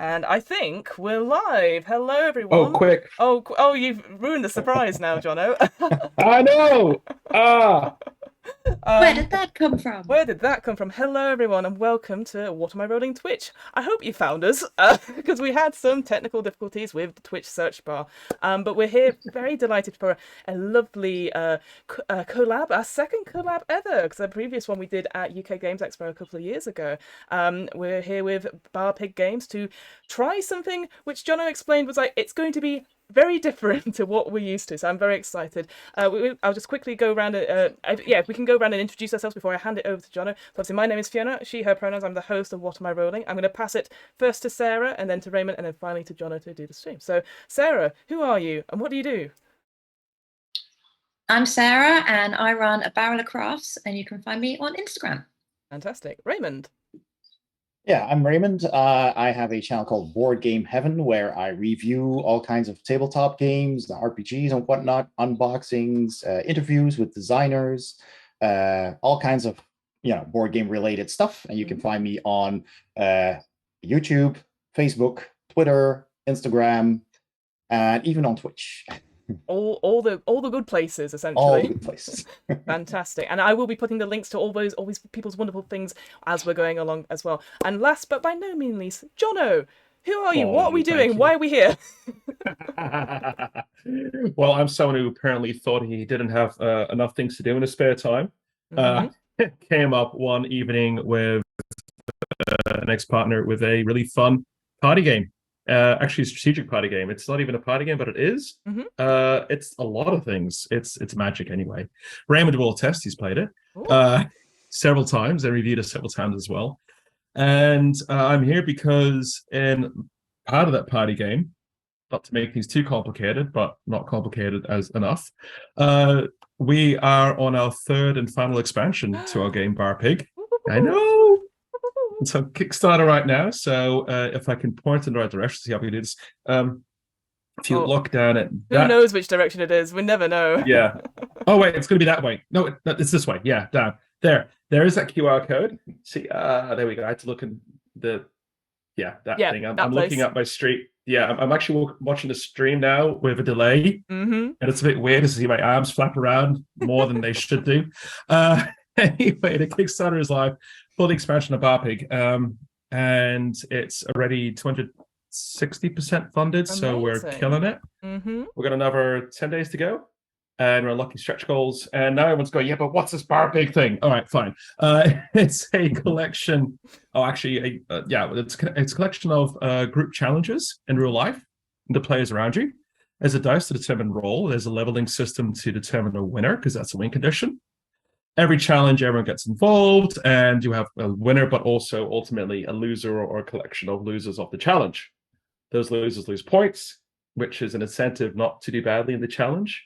And I think we're live. Hello, Oh, everyone. quick. Oh, you've ruined the surprise now, Jono. I know. Ah, Where um, did that come from? where did that come from? Hello, everyone, and welcome to What Am I Rolling Twitch. I hope you found us, because we had some technical difficulties with the Twitch search bar. But we're here, very delighted for a lovely collab, our second collab ever, because the previous one we did at UK Games Expo a couple of years ago. We're here with BarPig Games to try something which Jono explained was like it's going to be very different to what we're used to. So I'm very excited. I'll just quickly go around. Yeah, if we can go around and introduce ourselves before I hand it over to Jono. So obviously, my name is Fiona. She, her pronouns. I'm the host of What Am I Rolling. I'm going to pass it first to Sarah, and then to Raymond, and then finally to Jono to do the stream. So, Sarah, who are you, and what do you do? I'm Sarah and I run a barrel of crafts, and you can find me on Instagram. Fantastic, Raymond. yeah, I'm Raymond. I have a channel called Board Game Heaven where I review all kinds of tabletop games, the RPGs and whatnot, unboxings, interviews with designers, all kinds of board game related stuff. And you can find me on YouTube, Facebook, Twitter, Instagram, and even on Twitch. All the good places, All the essentially. good places. Fantastic. And I will be putting the links to all these people's wonderful things as we're going along as well. And last but by no means least, Jono, who are you? What are we Oh, doing? thank Why you. are we here? Well, I'm someone who apparently thought he didn't have enough things to do in his spare time. Uh, Hmm. Came up one evening with an ex-partner with a really fun party game. Actually, a strategic party game. It's not even a party game, but it is. Hmm. It's a lot of things. It's magic anyway. Raymond will attest. He's played it Oh, uh, several times and reviewed it several times as well. And I'm here because in part of that party game, not to make things too complicated, but not complicated as enough. Uh, we are on our third and final expansion to our game, BarPig. I know it's on Kickstarter right now, so if I can point in the right direction, see how we can do this. If you oh, look down at who that, knows which direction it is? We never know. yeah. Oh wait, it's going to be that way. No, it's this way. Yeah, down there. There is that QR code. See, there we go. I had to look in the that Yeah, thing. I'm that looking place. at my stream. Yeah, I'm actually watching the stream now with a delay, Hmm. and it's a bit weird to see my arms flap around more than they should do. Uh, anyway, the Kickstarter is live for the expansion of Barpig, and it's already 260% funded, so we're Amazing. killing it. Hmm. We've got another 10 days to go, and we're unlocking stretch goals. And now everyone's going, yeah, but what's this Barpig thing? All right, fine. It's a collection. Oh, actually, it's a collection of group challenges in real life. The players around you. There's a dice to determine role. There's a leveling system to determine a winner because that's a win condition. Every challenge, everyone gets involved, and you have a winner, but also ultimately a loser or a collection of losers of the challenge. Those losers lose points, which is an incentive not to do badly in the challenge.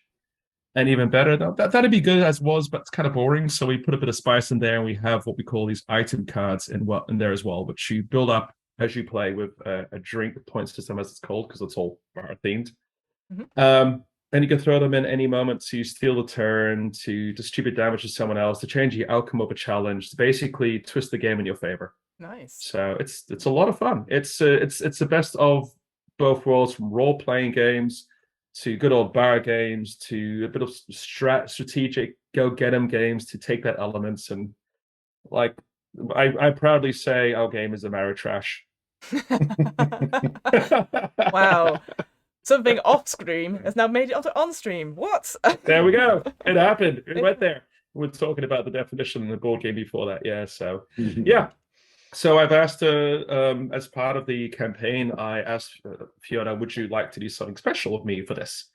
And even better, that'd be good as was, but it's kind of boring. So we put a bit of spice in there, and we have what we call these item cards in there as well, which you build up as you play with a drink points system, as it's called, because it's all bar themed. Hmm. And you can throw them in any moment to steal the turn, to distribute damage to someone else, to change the outcome of a challenge, to basically twist the game in your favor. Nice. So it's a lot of fun. It's the best of both worlds, from role playing games to good old bar games to a bit of strategic go get 'em games to take that elements and like I proudly say our game is Ameritrash. Wow. Something off screen has now made it onto on stream. What? There we go. It happened. It went there. We're talking about the definition in the board game before that. Yeah. So, yeah. So I've asked her, as part of the campaign, I asked Fiona, would you like to do something special with me for this?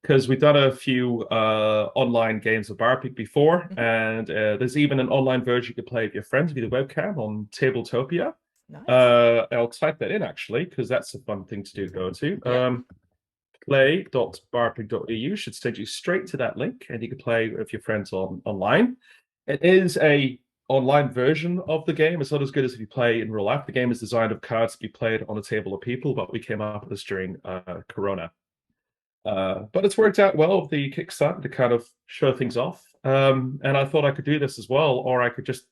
Because we've done a few online games of BarPig before, Mhm. and there's even an online version you can play with your friends via the webcam on Tabletopia. Nice. I'll type that in actually, because that's a fun thing to do. Go to Yep. play.barpig.eu should send you straight to that link, and you can play with your friends online. It is a online version of the game. It's not as good as if you play in real life. The game is designed of cards to be played on a table of people, but we came up with this during Corona. But it's worked out well with the Kickstarter to kind of show things off. And I thought I could do this as well, or I could just,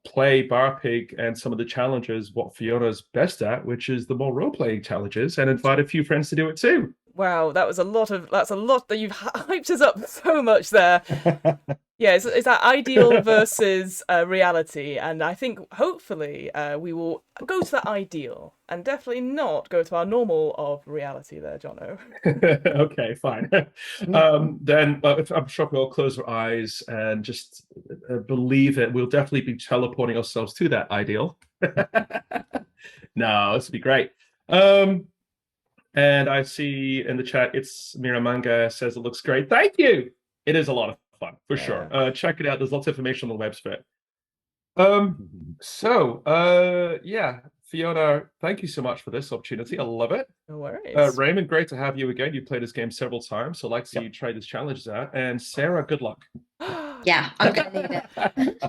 play BarPig and some of the challenges what Fiona's best at, which is the more role-playing challenges, and invite a few friends to do it too. Wow, that's a lot that you've hyped us up so much there. Yeah, it's that ideal versus reality, and I think hopefully we will go to that ideal and definitely not go to our normal of reality there, Jono. Okay, fine. Then I'm sure we'll all close our eyes and just believe it. We'll definitely be teleporting ourselves to that ideal. No, this would be great. And I see in the chat, it's Miramanga says it looks great. Thank you. It is a lot of fun, for sure. Check it out. There's lots of information on the website. Yeah, Fiona, thank you so much for this opportunity. I love it. No worries. Raymond, great to have you again. You played this game several times, so I'd like to see you try these challenges out. And Sarah, good luck. Yeah, I'm going to need it.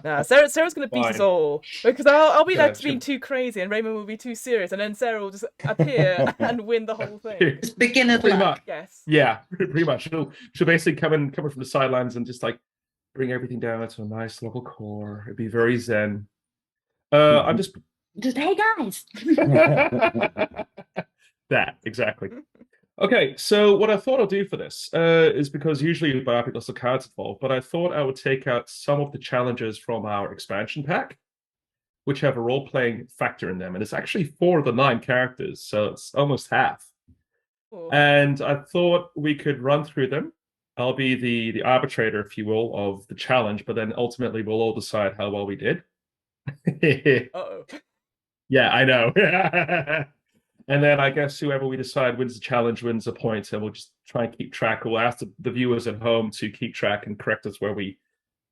Nah, Sarah's going to beat us all, because I'll be like Yeah, being too crazy and Raymond will be too serious, and then Sarah will just appear and win the whole thing. It's beginner's Pretty luck. much. Yes. Yeah, pretty much. She'll basically come from the sidelines and just like bring everything down to a nice level core. It'd be very zen. I'm just Hey guys. that exactly. Okay, so what I thought I'll do for this is because usually with BarPig lots of cards involved, but I thought I would take out some of the challenges from our expansion pack, which have a role-playing factor in them, and it's actually 4 of the 9 characters, so it's almost half. Cool. And I thought we could run through them. I'll be the arbitrator, if you will, of the challenge, but then ultimately we'll all decide how well we did. Uh-oh. Yeah, I know. And then I guess whoever we decide wins the challenge wins a point, and we'll just try and keep track. We'll ask the viewers at home to keep track and correct us where we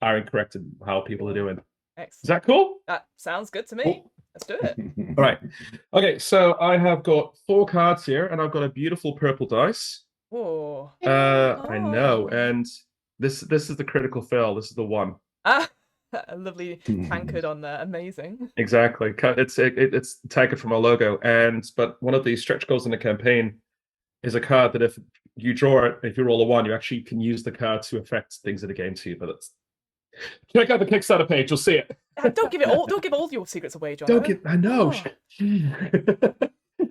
are incorrect and how people are doing. Excellent. Is that cool? That sounds good to me. Cool. Let's do it. All right. Okay, so I have got 4 cards here, and I've got a beautiful purple dice. Whoa. I know, and this is the critical fail. This is the one. A lovely tankard on there. Amazing. Exactly. It's taken from our logo, but one of the stretch goals in the campaign is a card that if you draw it, if you roll a 1, you actually can use the card to affect things in the game too. But it's check out the Kickstarter page, you'll see it. Don't give all your secrets away, John. I know. All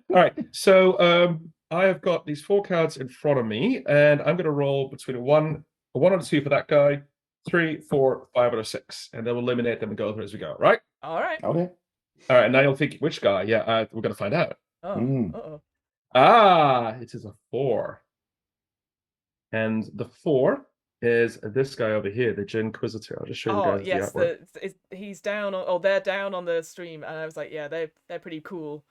right, so I have got these 4 cards in front of me, and I'm going to roll between a 1 and a 2 for that guy, 3, 4, 5, and a 6, and then we'll eliminate them and go through as we go. Right? All right. Okay. All right. Now you'll think which guy? Yeah, we're going to find out. Oh. Ah, it is a 4, and the 4 is this guy over here, the Inquisitor. I'll just show you guys yes, the artwork. he's down on. They're down on the stream, and I was like, yeah, they're pretty cool.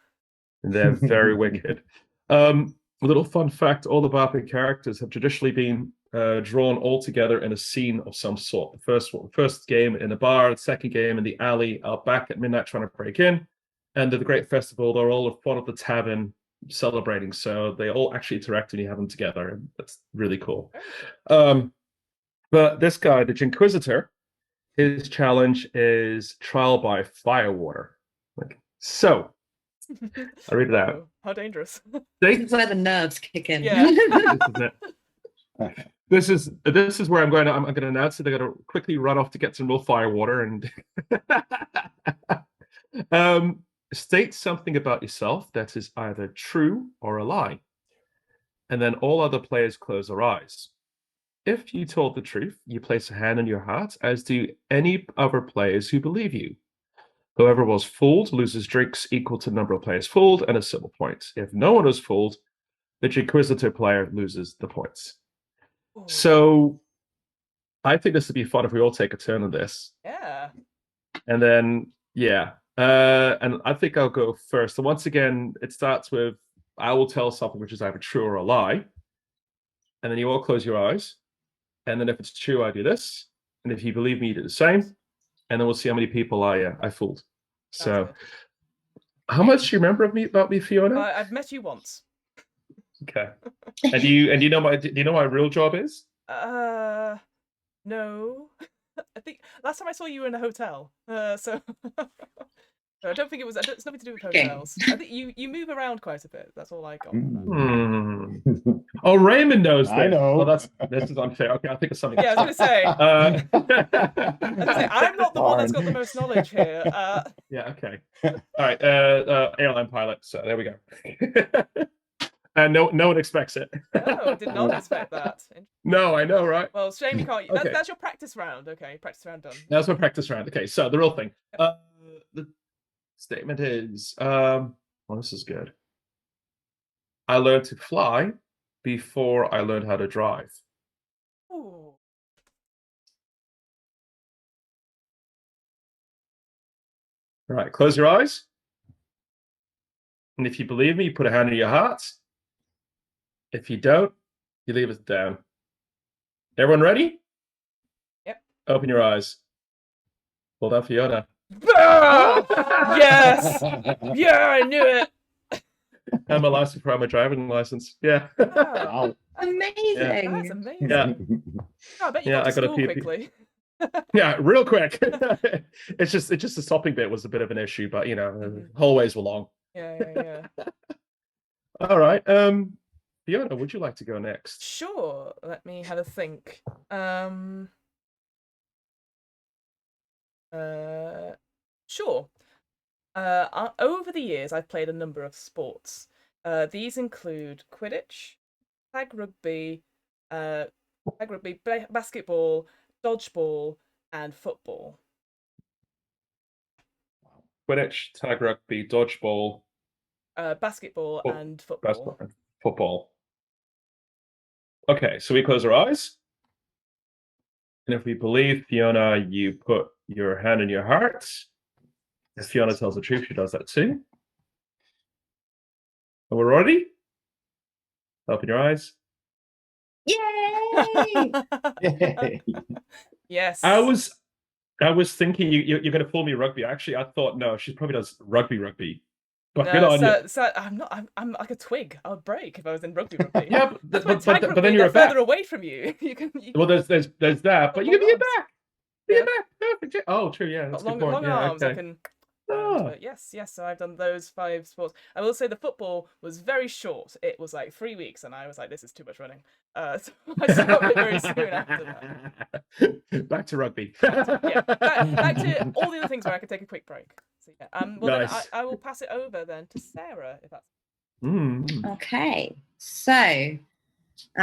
They're very wicked. A little fun fact: all the BarPig characters have traditionally been drawn all together in a scene of some sort. The first game in a bar, the second game in the alley, out back at midnight trying to break in, and at the Great Festival, they're all in front of the tavern celebrating. So they all actually interact when you have them together, and that's really cool. But this guy, the Inquisitor, his challenge is trial by firewater. So, I read it out. How dangerous! This is where the nerves kick in. Yeah. This is where I'm going to announce it. They're going to quickly run off to get some real firewater and state something about yourself that is either true or a lie, and then all other players close their eyes. If you told the truth, you place a hand on your heart, as do any other players who believe you. Whoever was fooled loses drinks equal to the number of players fooled and a silver point. If no one was fooled, the Inquisitor player loses the points. Ooh. So I think this would be fun if we all take a turn on this. Yeah. And then, and I think I'll go first. So once again, it starts with, I will tell something which is either true or a lie. And then you all close your eyes. And then if it's true, I do this. And if you believe me, you do the same. And then we'll see how many people I fooled. So, how much do you remember about me, Fiona? I've met you once. Okay. And do you know my real job is? No. I think last time I saw you were in a hotel. So no, I don't think it's nothing to do with hotels. I think you move around quite a bit. That's all I got. Oh, Raymond knows this. I know. Oh, this is unfair. Okay, I'll think of something. Yeah, I was going to say. Uh, I'm not the one that's got the most knowledge here. Yeah, okay. All right, airline pilot. So there we go. And no one expects it. No, did not expect that. No, I know, right? Well, shame you can't. Okay. That's your practice round. Okay, practice round done. That's my practice round. Okay, so the real thing. The statement is, well, this is good. I learned to fly before I learned how to drive. Ooh. All right, close your eyes. And if you believe me, you put a hand on your heart. If you don't, you leave it down. Everyone ready? Yep. Open your eyes. Hold on, Fiona. Yes! Yeah, I knew it. I'm a license for my driving license. Yeah. Wow. Amazing. That's amazing. Yeah. Oh, I bet you Yeah, got to I got a school PP. quickly. Yeah, real quick. It's just the stopping bit was a bit of an issue, but the hallways were long. Yeah. All right. Fiona, would you like to go next? Sure. Let me have a think. Sure. Over the years, I've played a number of sports. These include Quidditch, tag rugby, basketball, dodgeball, and football. Quidditch, tag rugby, dodgeball, Basketball and football. basketball, and football. Okay, so we close our eyes. And if we believe Fiona, you put your hand in your heart. If Fiona tells the truth, she does that too. And we're ready? Open your eyes. Yay! Yay. Yes. I was thinking you're going to pull me rugby. Actually, I thought no, she probably does rugby. But good on you. So I'm like a twig. I would break if I was in rugby. Yeah, That's but rugby, then you're they're back. further away from you. Well, there's that, but you can be long back. Be back. Perfect. Oh, true. Yeah, that's a good point. Long Yeah, arms. okay. I can. Oh. But yes. So I've done those 5 sports. I will say the football was very short. It was like 3 weeks, and I was like, "This is too much running." So I stopped it very soon after that. Back to rugby. Yeah, back to all the other things where I could take a quick break. So yeah. Well, Nice. then I will pass it over then to Sarah, if that's. Okay, so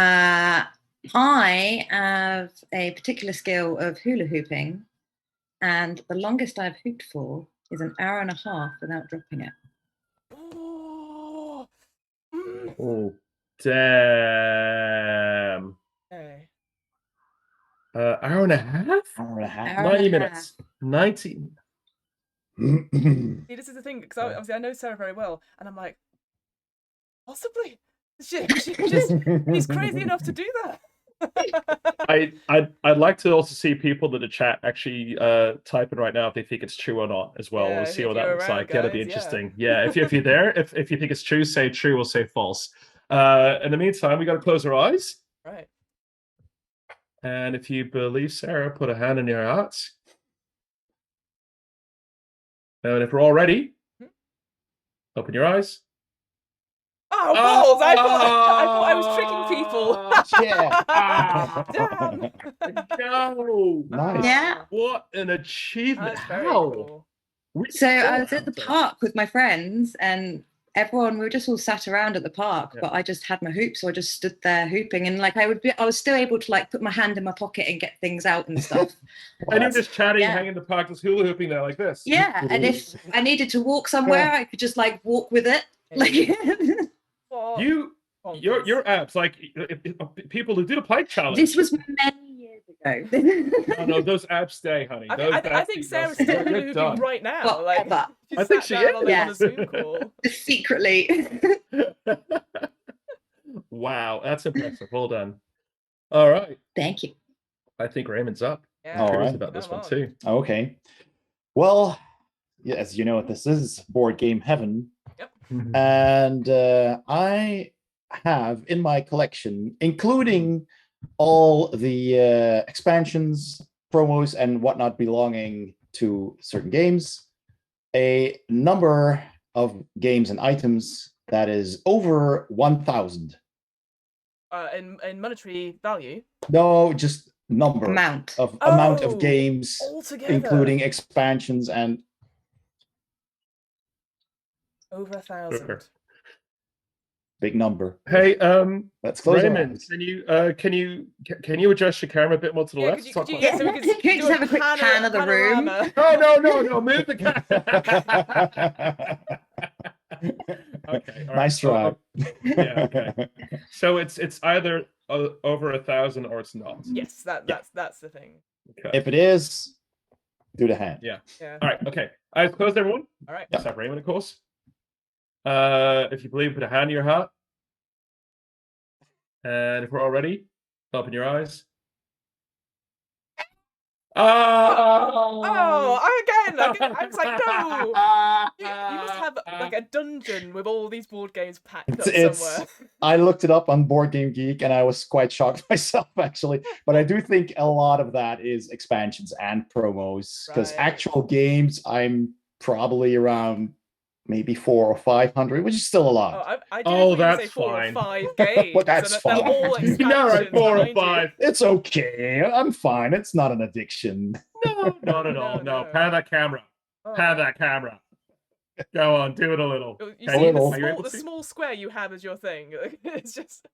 I have a particular skill of hula hooping, and the longest I've hooped for is an hour and a half without dropping it. Oh. Oh, damn. Okay. Hour and a half? Hour and a half. Hour and a 90 half. minutes. 90. See, this is the thing, because obviously I know Sarah very well, and I'm like, possibly. He's crazy enough to do that. I'd like to also see people in the chat actually typing right now if they think it's true or not as well. Yeah, We'll see if what that you're looks around, like. That'll be guys, interesting. Yeah, if you're there, if you think it's true, say true or say false. In the meantime, we got to close our eyes. Right. And if you believe Sarah, put a hand in your heart. And if we're all ready, open your eyes. Oh, balls! I thought I was tricking people. Yeah. Damn. No. Nice. Yeah. What an achievement. That's very How? cool. So I was at the park with my friends, and we were just all sat around at the park, Yeah. but I just had my hoop, so I just stood there hooping, and like I was still able to like put my hand in my pocket and get things out and stuff. And you're just chatting, Yeah. hanging in the park, just hula hooping there like this. Yeah, and if I needed to walk somewhere, I could just like walk with it. Like What? Your abs, like if people who do the plank challenge. this was many years ago. No, those abs stay, honey. I think Sarah's still hula hooping right now. Like, Whatever. she I think sat she down is. on Yeah. a Zoom call. Secretly. Wow, that's impressive. Well done. All right. Thank you. I think Raymond's up. Yeah. All Curious right. about this Come one on. too. Okay. Well, yeah, as you know what this is, board game heaven. And I have in my collection, including all the expansions, promos, and whatnot belonging to certain games, a number of games and items that is over 1,000. in monetary value? No, just number Amount. amount of Oh, games, altogether. including expansions and Over 1,000. Super. big number. Hey, Let's close our Raymond, eyes. can you adjust your camera a bit more to the Yeah, left? could you, Talk yeah, about- so we can Can you just have a quick pan of the room? panorama. No, move the camera. Okay, all Nice right. try. Yeah, okay. So it's either over 1,000 or it's not. Yes, that's the thing. Okay. If it is, do the hand. Yeah. All right. Okay. Eyes closed, everyone. All right. Except Raymond, of course. If you believe, put a hand in your heart. And if we're all ready, open your eyes. Oh, again! I was like, no! You must have like a dungeon with all these board games packed up somewhere. I looked it up on Board Game Geek and I was quite shocked myself, actually. But I do think a lot of that is expansions and promos, because Right. actual games, I'm probably around maybe 400 or 500, which is still a lot. I didn't even that's say 4 fine. or 5 games. But that's and fine. They're all expansions. No, right, 4 or mind you. 5. It's okay. I'm fine. It's not an addiction. No, not at all. No. No, pan that camera. Oh. Pan that camera. Go on, do it a little. You A see little. the small square you have as your thing. It's just.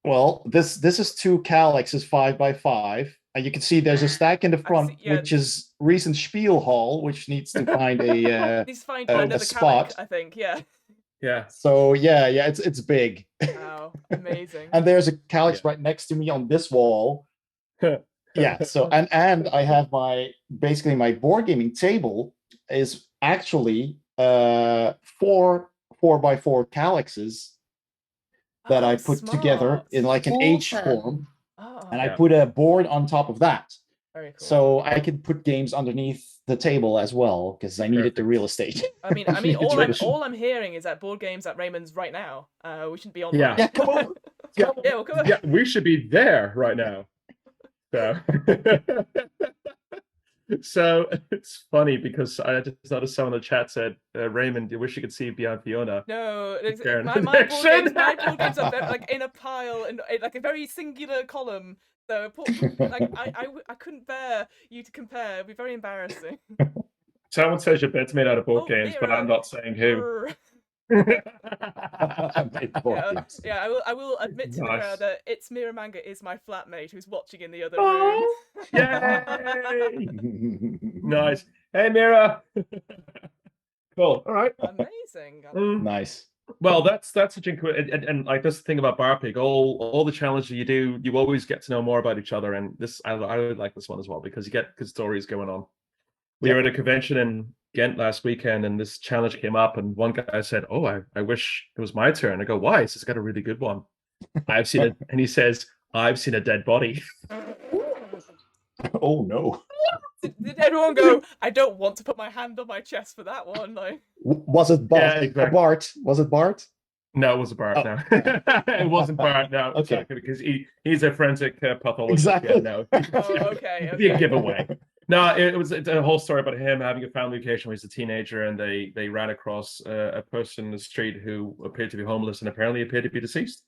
Well, this is 2 Calixes 5x5, and you can see there's a stack in the front, yeah. which is recent Spiel Hall, which needs to find a. Needs to find a another spot. Calic, I think. Yeah. Yeah. So yeah, it's big. Wow, amazing. And there's a Calix right next to me on this wall. Yeah. So and I have basically my board gaming table is actually 4 4x4 Calixes that I put together in like an H form, and I put a board on top of that. Very cool. So I could put games underneath the table as well, because I needed the real estate. I mean, all I'm hearing is that board games at Raymond's right now. We shouldn't be on. Yeah. Yeah, come on. Yeah, well, come on. Yeah, we should be there right now. So, so it's funny because I just noticed someone in the chat said, Raymond, you wish you could see beyond Fiona. No, Karen. my board games are very, like in a pile in like a very singular column. So like I couldn't bear you to compare. It'd be very embarrassing. Someone says your bed's made out of board games, but I'm not saying who. Yeah, I will admit to the crowd that It's Mira Manga is my flatmate who's watching in the other room. Yay! Nice. Hey, Mira. Cool. All right. Amazing. Nice. Well, that's such a cool, and like this thing about BarPig, all the challenges you do, you always get to know more about each other, and this I would like this one as well because you get good stories going on. We were at a convention in Ghent last weekend, and this challenge came up, and one guy said, "Oh, I wish it was my turn." I go, "Why?" He says, "Got a really good one. I've seen it," and he says, "I've seen a dead body." Oh no! Did everyone go? I don't want to put my hand on my chest for that one. Like, was it Bart? Yeah, exactly. Bart? Was it Bart? No, it wasn't Bart. Oh. No, it wasn't Bart. No, Okay. exactly, because he's a forensic pathologist. Exactly. Yeah, no. Okay. Be a giveaway. No, it's a whole story about him having a family vacation when he's a teenager, and they ran across a person in the street who appeared to be homeless and apparently appeared to be deceased.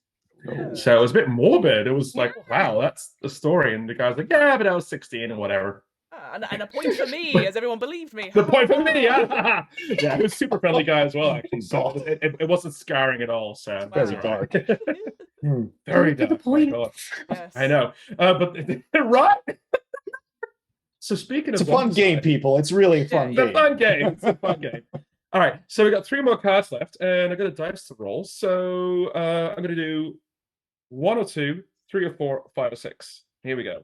Oh. So it was a bit morbid. It was like, wow, that's the story. And the guy's like, yeah, but I was 16 and whatever. And a point for me, as everyone believed me. The point for me, yeah. Yeah, he was a super friendly guy as well, actually. So it wasn't scarring at all. So Very dark. Very dark. Yes. I know. But right. So speaking of It's a fun game, people. It's really a fun game. It's a fun game. It's a fun game. All right, so we got 3 more cards left, and I got a dice to roll. So I'm going to do 1 or 2, 3 or 4, 5 or 6. Here we go.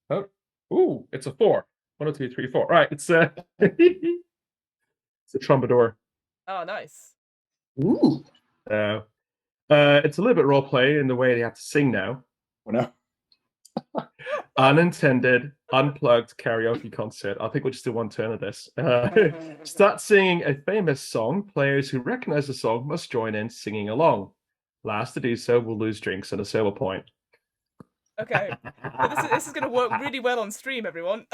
Oh, ooh, it's a 4. 1 or 2, 3, 4. All right, it's it's a troubadour. Oh, nice. Ooh. It's a little bit role play in the way they have to sing now. Oh, no. Unintended, unplugged karaoke concert. I think we'll just do one turn of this. Start singing a famous song. Players who recognize the song must join in singing along. Last to do so will lose drinks and a silver point. Okay. So this is going to work really well on stream, everyone.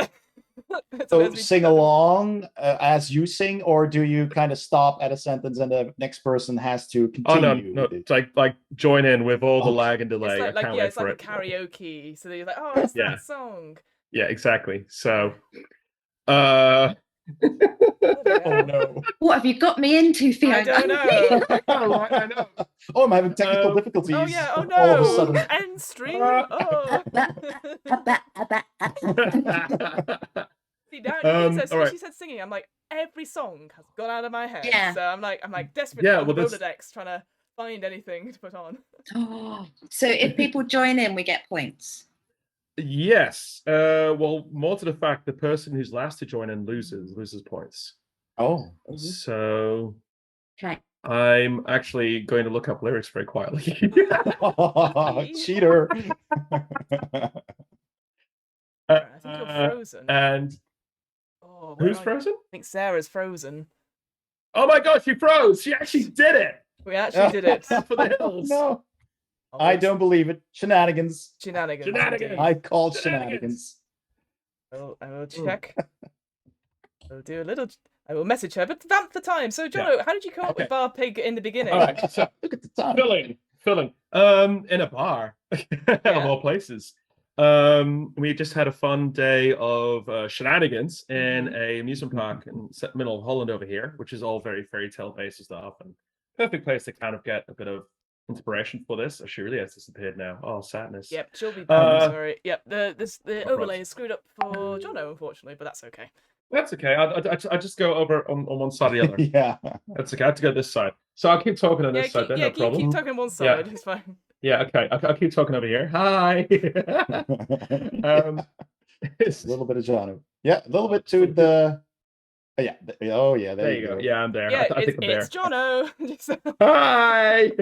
So sing along as you sing, or do you kind of stop at a sentence and the next person has to Oh continue? no, it's like join in with all the Okay. lag and delay. It's I can't wait it's for like it. a karaoke. So you're like, oh, it's Yeah. that song. Yeah, exactly. So, Oh no. What have you got me into, Fiona? I don't know. I know. Oh, I'm having technical difficulties. Oh yeah. Oh no. All of a sudden. End stream. Oh. See, now as soon as she said singing, I'm like, every song has gone out of my head. Yeah. So I'm like desperately on the Rolodex trying to find anything to put on. So if people join in, we get points. Yes. Well, more to the fact, the person who's last to join in loses points. Oh. So Okay. I'm actually going to look up lyrics very quietly. Cheater. I think you're frozen. And who's frozen? I think Sarah's frozen. Oh my gosh, she froze! She actually did it! We actually did it. For the hills. No. I don't believe it. Shenanigans. Shenanigans. I called shenanigans. I will check. I'll do a little. I will message her, but vamp the time. So, Jono, how did you come up with BarPig in the beginning? All right, so look at the time. Filling. In a bar of all places. We just had a fun day of shenanigans in a amusement park in the middle of Holland over here, which is all very fairy tale based stuff, and perfect place to kind of get a bit of inspiration for this. She really has disappeared now. Oh, sadness. Yep, she'll be back. Sorry. Yep, the overlay is screwed up for Jono, unfortunately, but that's okay. That's okay. I just go over on one side or the other. Yeah. That's okay. I have to go this side. So I'll keep talking on this side. Then, no problem. Keep talking on one side. It's fine. Yeah, okay. I'll keep talking over here. Hi. A little bit of Jono. Yeah, a little bit to the. Yeah. Oh, yeah. There you go. Yeah, I'm there. Yeah, I think I'm there. It's Jono. Hi.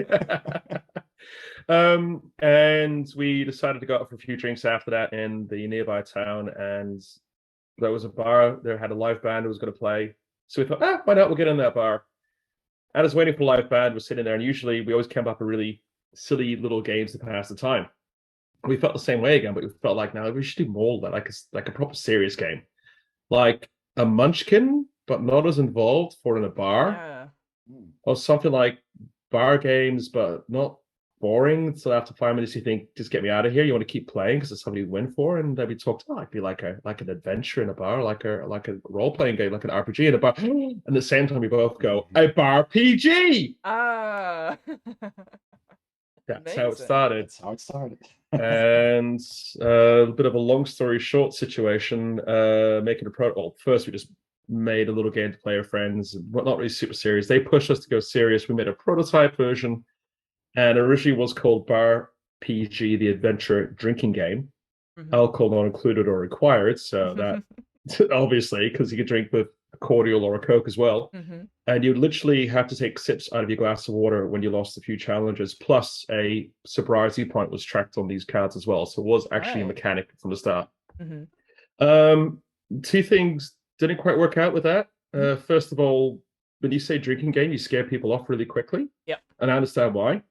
And we decided to go out for a few drinks after that in the nearby town, and there was a bar. There had a live band who was going to play. So we thought, why not? We'll get in that bar. And I was waiting for the live band. We're sitting there, and usually we always came up with really silly little games to pass the time. We felt the same way again, but we felt like now we should do more of that, like a proper serious game, like a Munchkin, but not as involved for in a bar, or something like bar games, but not boring. So after 5 minutes, you think, just get me out of here. You want to keep playing because it's something you win for. And then we talked, it'd be like an adventure in a bar, like a role playing game, like an RPG in a bar. And at the same time, we both go, a BarPG. That's how it started. And a bit of a long story short situation, making a protocol. First, we just made a little game to play with friends, but not really super serious. They pushed us to go serious. We made a prototype version, and originally was called BarPG, the adventure drinking game. Alcohol not included or required, so that obviously, because you could drink with a cordial or a Coke as well. And you literally have to take sips out of your glass of water when you lost a few challenges, plus a sobriety point was tracked on these cards as well. So it was actually a mechanic from the start. Two things didn't quite work out with that. First of all, when you say drinking game, you scare people off really quickly. And I understand why.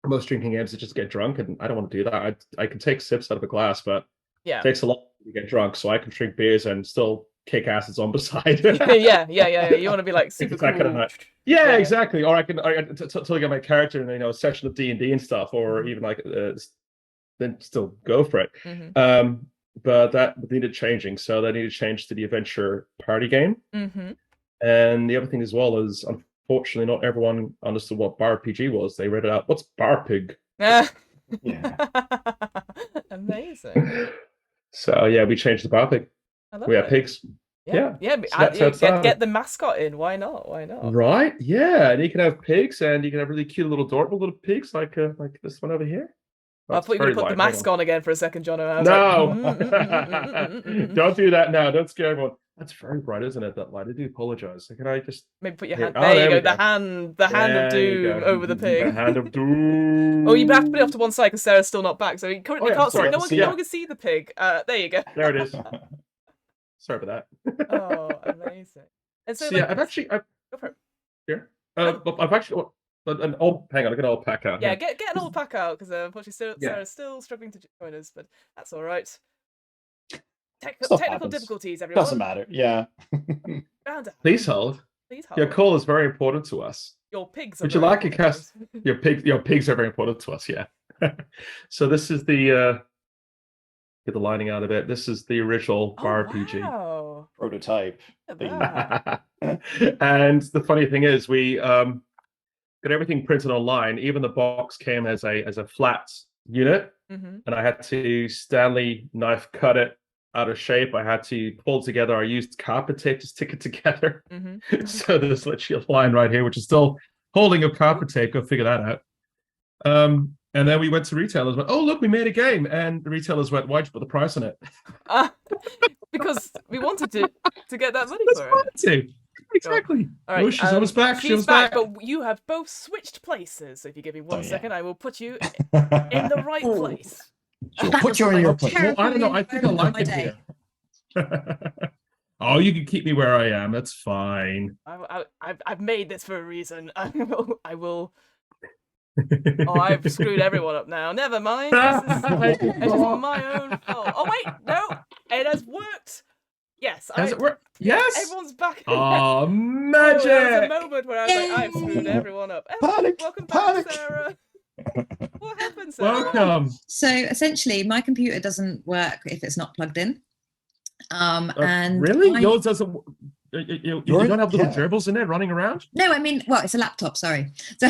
Most drinking games are just get drunk, and I don't want to do that. I can take sips out of a glass, but it takes a lot to get drunk, so I can drink beers and still kick acids on beside. yeah. You want to be like super cool. Kind of yeah, exactly. Or I can totally get my character in a session of D&D and stuff, or even like then still go for it. But that needed changing, so that needed to change to the adventure party game. And the other thing as well is, unfortunately, not everyone understood what BarPG was. They read it out. What's BarPig? Amazing. So yeah, we changed the BarPig. We have pigs. Yeah. Get the mascot in. Why not? Right? Yeah, and you can have pigs, and you can have really cute little adorable little pigs like this one over here. I thought you were going to put the mask on again for a second, John. No, don't do that now. Don't scare everyone. That's very bright, isn't it? That light. I do apologize. Can I just maybe put your hand? There you go. The hand of doom over the pig. The hand of doom. Oh, you have to put it off to one side because Sarah's still not back, so you currently can't see. No one can see the pig. There you go. There it is. Sorry about that. Oh, amazing. And so I've actually. Go for it. Here. I've actually. Hang on, I got an old pack out. Yeah, get an old pack out because unfortunately Sarah's still struggling to join us, but that's all right. Stuff technical happens. difficulties, everyone. Doesn't matter. Yeah. Round up. Please hold. Please hold. Your call is very important to us. Your pigs are Would you very like a important cast? Your pigs are very important to us. Yeah. So this is the get the lining out of it. This is the original Oh, BarPig. wow. Prototype. Look at that. And the funny thing is, we got everything printed online. Even the box came as a flat unit, and I had to Stanley knife cut it out of shape. I had to pull it together. I used carpet tape to stick it together. So there's literally a line right here, which is still holding a carpet tape. Go figure that out. And then we went to retailers. Went, oh look, we made a game, and the retailers went, why'd you put the price on it? Because we wanted to get that money That's for wanted it. to. Exactly. All right, Oh, she's almost back. She's back, but you have both switched places. So if you give me one second, I will put you in the right place. She'll put you in your place. Well, I don't know. I think I like it here. Oh, you can keep me where I am. That's fine. I've made this for a reason. I will. Oh, I've screwed everyone up now. Never mind. This is my own fault. Oh wait, no, it has worked. Yes, Has it worked? Yes. Everyone's back. Oh, magic! There was a moment where I was like, I've screwed everyone up. Panic, Welcome back, panic. Sarah. What happened, Sarah? Welcome. So essentially, my computer doesn't work if it's not plugged in. And really, yours doesn't. You don't have little gerbils in there running around? No, I mean, well, it's a laptop. Sorry. So,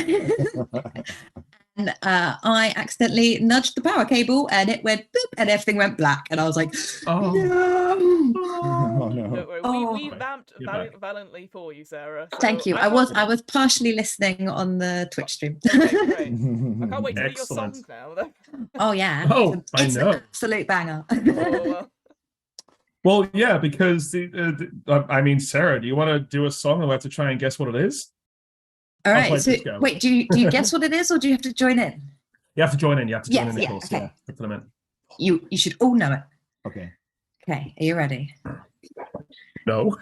and I accidentally nudged the power cable, and it went boop, and everything went black, and I was like, oh no. Oh no. Don't worry, we vamped valiantly for you, Sarah. So Thank you. I was partially listening on the Twitch stream. Okay, great. I can't wait to hear your song now. Though. Oh yeah. Oh, I know. An absolute banger. Oh, well, yeah, because I mean, Sarah, do you want to do a song, and we have to try and guess what it is? All right. So wait, do you guess what it is, or do you have to join in? You have to join in. You have to join in, of Yes, course. okay. Yeah, put them in. You should all know it. Okay. Okay. Are you ready? No.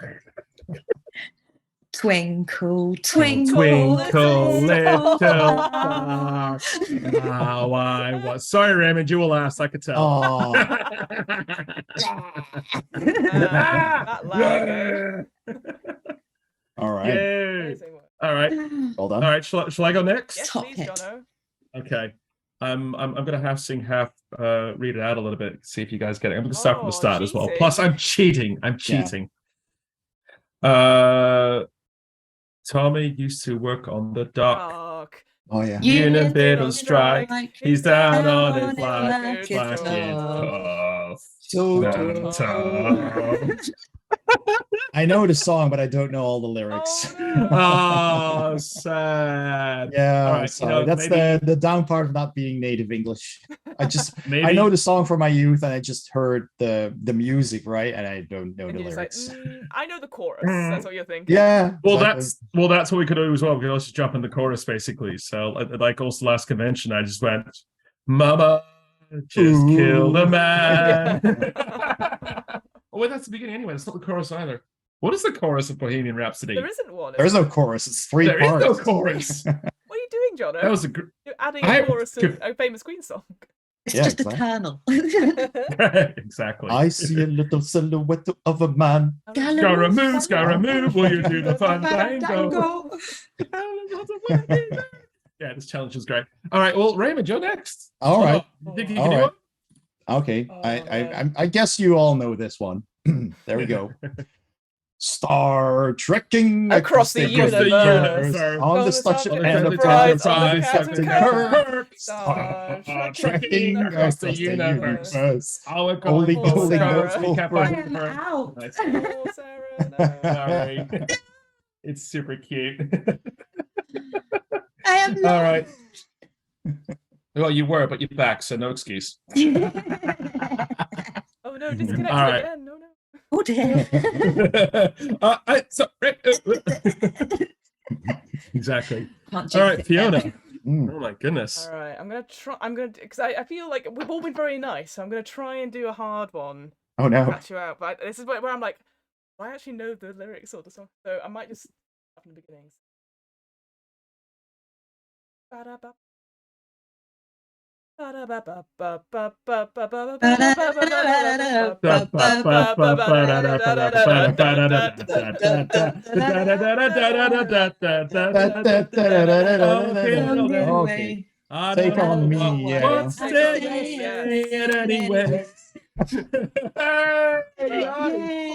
Twinkle, twinkle, Twinkle, little star. star. Oh, I was sorry, Raymond. You were last. I could tell. Oh. that lag. All right. Yay. All right. Well done. All right. Shall I go next? Yes, Top please, hit. Jono. Okay. I'm gonna have Sing half read it out a little bit, see if you guys get it. I'm gonna start from the start as well. cheating. Plus, I'm cheating. Tommy used to work on the dock. Fuck. Oh yeah. Union bid on strike. He's down on his luck. luck. Tough. So tough. I know the song, but I don't know all the lyrics. Oh, Oh, sad. Yeah, All right, sorry. That's the down part of not being native English. Maybe I know the song from my youth, and I just heard the music, right? And I don't know and the you're lyrics. just like, I know the chorus. That's what you're thinking. Yeah. Well, that's what we could do as well. We could also jump in the chorus, basically. So, like also last convention, I just went, "Mama just killed a man." Oh wait, that's the beginning anyway. It's not the chorus either. What is the chorus of Bohemian Rhapsody? There isn't one. There's no chorus. It's three There parts. is no chorus. What are you doing, Jono? That was You're adding a chorus to a famous Queen song. It's Yeah, just exactly. eternal. exactly. I see a little silhouette of a man. Scaramouche, will you do the fandango? Yeah, this challenge is great. All right, well, Raymond, you're next. All right. You think you All can do right. it? Okay. Oh, I guess you all know this one. There we go. Star trekking Across the universe. On the Starship Enterprise, Enterprise, on the Captain Kirk. Kirk. Star Star trekking trekking across across the the universe. universe. Oh, Holy Oh, golden Sarah. notes full I am for- out. Nice. Oh, Sarah, no. Sorry. It's super cute. I am All right. Well, you were, but you're back, so no excuse. Oh no, disconnect All right. again. No, no. Oh dear. Exactly. Can't All jinx right, it Fiona. yet. Mm. Oh my goodness. All right, I'm gonna try. Because I feel like we've all been very nice, so I'm gonna try and do a hard one. Oh no. Catch you out, but this is where I'm like, do I actually know the lyrics or the song? So I might just start from the beginnings. Ba-da-ba. Okay. Take on me, yeah. What's it anyway?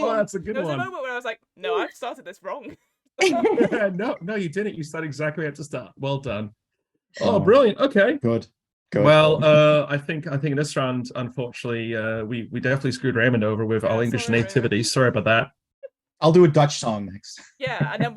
Oh, that's a good There was a one. moment where I was like, no, I've started this wrong. No, you didn't. You started exactly how to start. Well done. Oh, Oh. brilliant. Okay. Good. Well, I think in this round, unfortunately, we definitely screwed Raymond over with our English sorry, nativity. Raymond. Sorry about that. I'll do a Dutch song next. Yeah, and then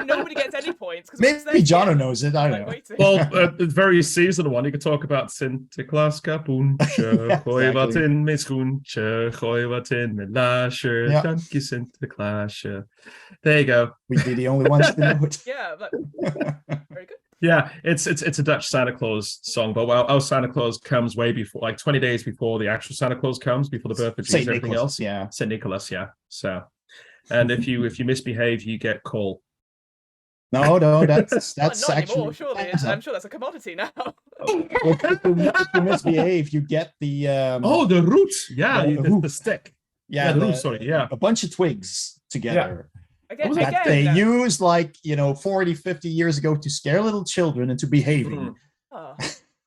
nobody gets any points. Maybe Jono knows it. I don't know. Well, the very seasonal one, you could talk about Sinterklaas kapoentje, gooi wat in mijn schoentje, gooi wat in mijn laasje, dank je Sinterklaasje. There you go. We'd be the only ones to know it. Yeah, very good. Yeah, it's a Dutch Santa Claus song, but our Santa Claus comes way before, like 20 days before the actual Santa Claus comes, before the birth of Jesus and everything else. Yeah. St. Nicholas, yeah. So, and if you misbehave, you get coal. No, that's not actually anymore, surely. I'm sure that's a commodity now. if you misbehave, you get the the root. Yeah, the stick. Yeah, the root, sorry, yeah. A bunch of twigs together. Again, that they used 40, 50 years ago to scare little children into behaving.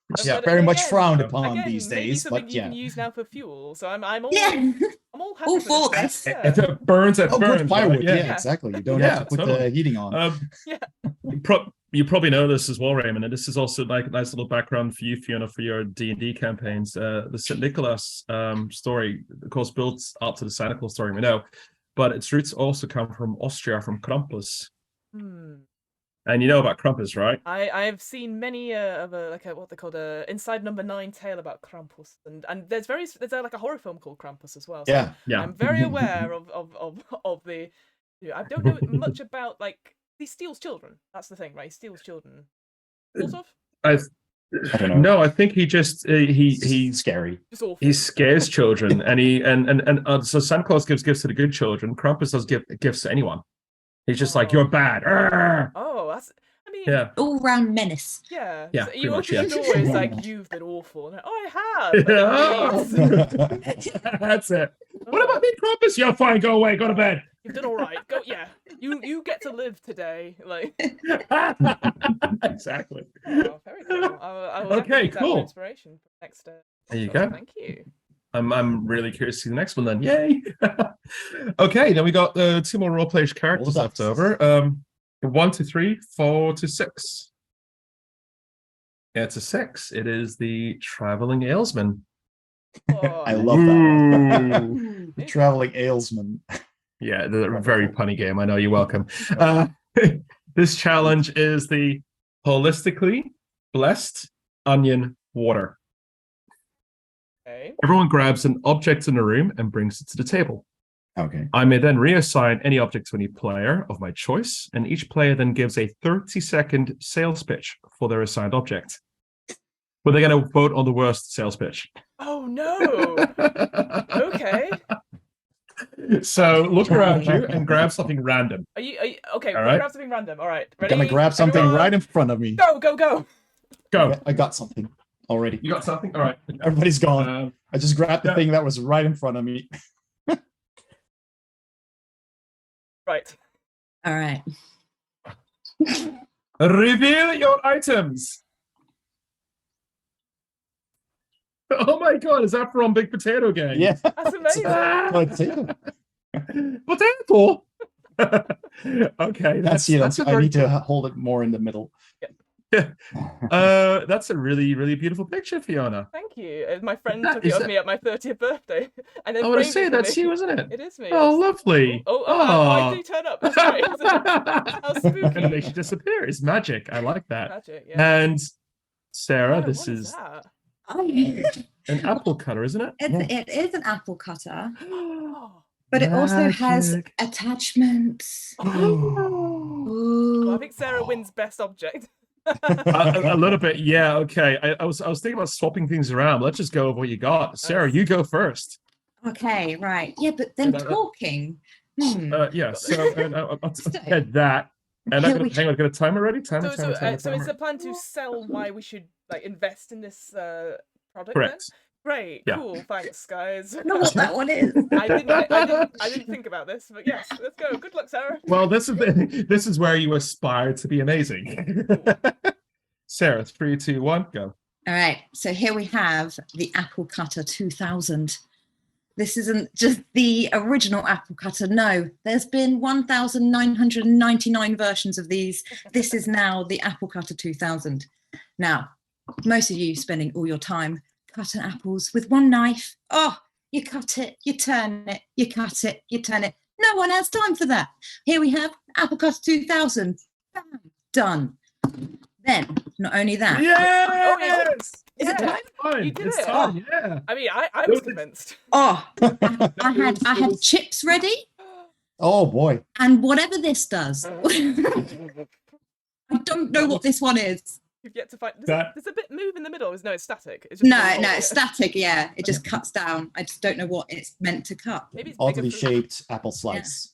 Which is very much frowned upon these days. But you can use now for fuel. So I'm all happy all for this. If it burns, it burns. Good firewood. Right? Yeah, exactly. You don't have to put the heating on. You probably know this as well, Raymond, and this is also like a nice little background for you, Fiona, for your D&D campaigns. The St. Nicholas story, of course, builds up to the Santa Claus story we know, but its roots also come from Austria, from Krampus. And you know about Krampus, right? I've seen many of what they called a Inside Number 9 tale about Krampus, and there's like a horror film called Krampus as well. So yeah. I'm very aware of the. I don't know much about he steals children. That's the thing, right? He steals children. Sort of. I don't know. No, I think he just he's scary. Just awful. He scares children, and so Santa Claus gives gifts to the good children. Krampus does give gifts to anyone. He's just like, you're bad. Arrgh! Oh, all round menace. Yeah. Yeah. So you much, always like, you've been awful. And I have. That's it. What about me, Krampus? You're fine. Go away. Go to bed. You've done all right. Go. Yeah. You get to live today. Like. Exactly. Oh, very cool. I will okay. Cool. That inspiration for next. There you go. Thank you. I'm really curious to see the next one then. Yay! Okay, then we got 2 more role-play characters left over. 1 to 3, 4 to 6. Yeah, it's a 6. It is the Traveling Alesman. Oh, I love that one. The Traveling Alesman. Yeah, they're a very punny game. I know, you're welcome. This challenge is the Holistically Blessed Onion Water. Okay. Everyone grabs an object in the room and brings it to the table. Okay. I may then reassign any object to any player of my choice, and each player then gives a 30-second sales pitch for their assigned object. But they're going to vote on the worst sales pitch. Oh, no. Okay. So look around you and grab something random. Are you okay? All right. Grab something random. All right. Ready? I'm gonna grab something Everyone? right in front of me. Go. I got something already. You got something? All right. Everybody's gone. I just grabbed the thing that was right in front of me. Right. All right. Reveal your items. Oh my God, is that from Big Potato Gang? Yeah. That's amazing. Potato. Okay, that's I need to hold it more in the middle. That's a really, really beautiful picture, Fiona. Thank you. My friend took it of me at my 30th birthday. And then I want to say that's you, isn't it? It is me. Oh, lovely. Why did you turn up? That's right. How spooky. And it makes you disappear. It's magic. I like that. Magic, yeah. And Sarah, this is that? an apple cutter, isn't it? It is an apple cutter. But it also has attachments. Well, I think Sarah wins best object. A little bit, yeah. Okay, I was thinking about swapping things around. Let's just go with what you got. Sarah, you go first. Okay, right. Yeah, but then talking. Yeah. So I'll head that. And Here hang we- on, I've got a timer ready. So, Timer. so is the plan to sell why we should like invest in this product? Correct. Then? Great, Yeah. cool, thanks, guys. I know what that one is. I didn't think about this, but yes, let's go. Good luck, Sarah. Well, this is where you aspire to be amazing. Sarah, 3, 2, 1, go. All right, so here we have the Apple Cutter 2000. This isn't just the original Apple Cutter. No, there's been 1,999 versions of these. This is now the Apple Cutter 2000. Now, most of you spending all your time cutting apples with one knife. Oh, you cut it, you turn it, you cut it, you turn it. No one has time for that. Here we have Apple Cutter 2000. Bam, done. Then, not only that. Yeah. Oh, yes. Is it time? Fine. You did It's it. time. Yeah. I mean, I was convinced. Oh, I had chips ready. Oh boy. And whatever this does, I don't know what this one is. You've yet to find. That- There's a bit move in the middle. No, it's static. It's just No, holding it. it's static. Yeah, it just cuts down. I just don't know what it's meant to cut. Maybe it's Oddly bigger fruit. shaped apple slice.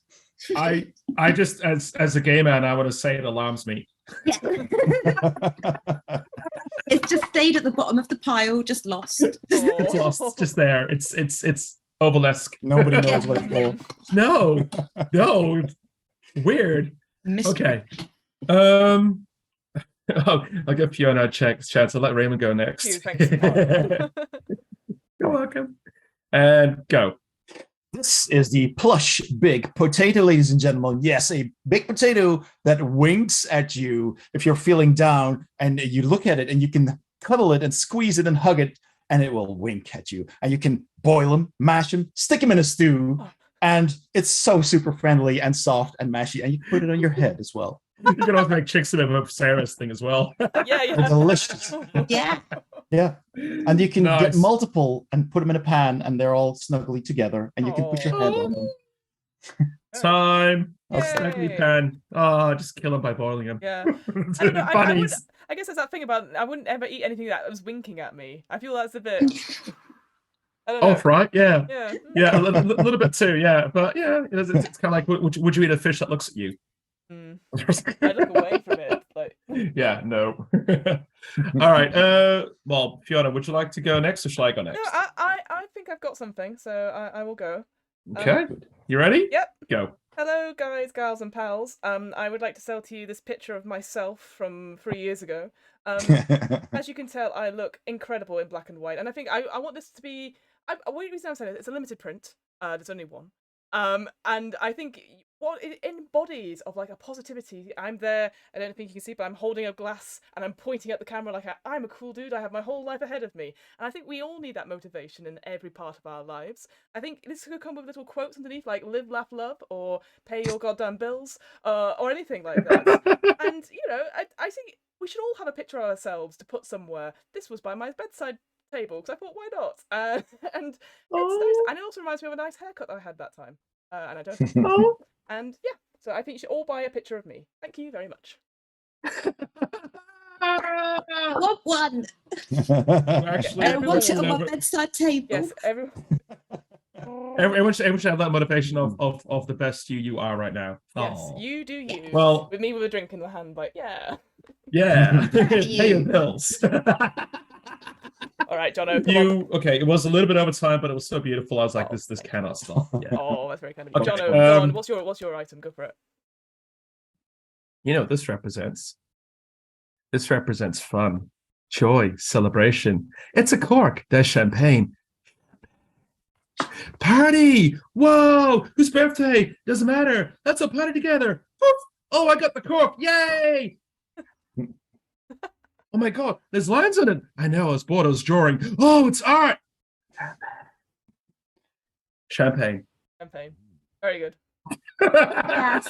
I just as a gamer, and I want to say it alarms me. Yeah. It's just stayed at the bottom of the pile, just lost. It's lost. It's just there. It's obelisk. Nobody knows what it's for. No. Weird. Mystery. Okay. I'll give Fiona a chance. I'll let Raymond go next. Thank you, thanks. You're welcome. And go. This is the plush big potato, ladies and gentlemen. Yes, a big potato that winks at you if you're feeling down, and you look at it and you can cuddle it and squeeze it and hug it, and it will wink at you. And you can boil them, mash them, stick them in a stew, and it's so super friendly and soft and mashy, and you can put it on your head as well. You can also make chicks of him of Sarah's thing as well. Yeah. They're delicious. Yeah. Yeah. And you can Nice. get multiple and put them in a pan, and they're all snugly together, and you can put your head on them. Time. I'll Yay. snugly pan. Oh, just kill him by boiling him. Yeah. I don't know. Bunnies. I guess that's that thing about I wouldn't ever eat anything that was winking at me. I feel that's a bit. I don't know. Off, right? Yeah. Yeah. Yeah, a little bit too, yeah. But yeah, it's kind of like, would you eat a fish that looks at you? Mm. I look away from it. Like. Yeah, no. All right. Well, Fiona, would you like to go next, or shall I go No, next? I think I've got something, so I will go. Okay. You ready? Yep. Go. Hello, guys, gals, and pals. I would like to sell to you this picture of myself from 3 years ago. As you can tell, I look incredible in black and white, and I think I want this to be. One reason I'm saying it, it's a limited print. There's only one. And I think what it embodies of like a positivity. I'm there. I don't think you can see, but I'm holding a glass and I'm pointing at the camera like I'm a cool dude. I have my whole life ahead of me, and I think we all need that motivation in every part of our lives. I think this could come with little quotes underneath like "live, laugh, love" or "pay your goddamn bills" or anything like that. And I think we should all have a picture of ourselves to put somewhere. This was by my bedside table because I thought, why not? And it's nice, and it also reminds me of a nice haircut that I had that time, and I don't. And yeah, so I think you should all buy a picture of me. Thank you very much. I want one. Actually, I want it on my everyone bedside table. Yes, everyone. should have that motivation of the best you are right now. Yes, Aw. you do you. Well, With me with a drink in the hand, like yeah. yeah. Pay your bills. All right, Jono, come on. Okay, it was a little bit over time, but it was so beautiful. I was like, this cannot stop. Yeah. Oh, that's very kind of you. Okay, Jono, go on. What's your item? Go for it. You know what this represents? This represents fun, joy, celebration. It's a cork. There's champagne. Party! Whoa! Whose birthday? Doesn't matter. Let's all party together. Woof! Oh, I got the cork. Yay! Oh my god, there's lines on it. I know, I was bored, I was drawing. Oh, it's art. Champagne. Champagne. Very good. Yes,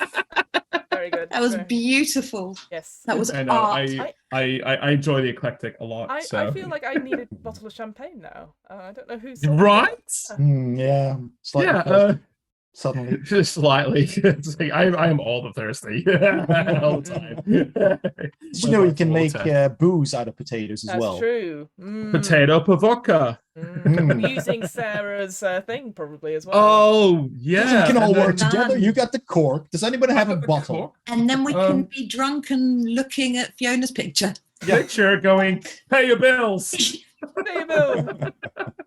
Very good. that was Very- beautiful. Yes. That was I know. art. I enjoy the eclectic a lot. I so. feel like I need a bottle of champagne now. I don't know who's Right? Yeah. Slightly Yeah. flushed. suddenly. Just slightly. It's like, I am all the thirsty all the time. You know, you can make Water. booze out of potatoes as That's well. true. Potato vodka. Using Sarah's thing probably as well. Oh Yeah, yeah, we can all and work then- together. You got the cork. Does anybody have a I've got the bottle? cork. And then we can Um, be drunk and looking at Fiona's picture. Picture going, pay your bills. Pay your bill.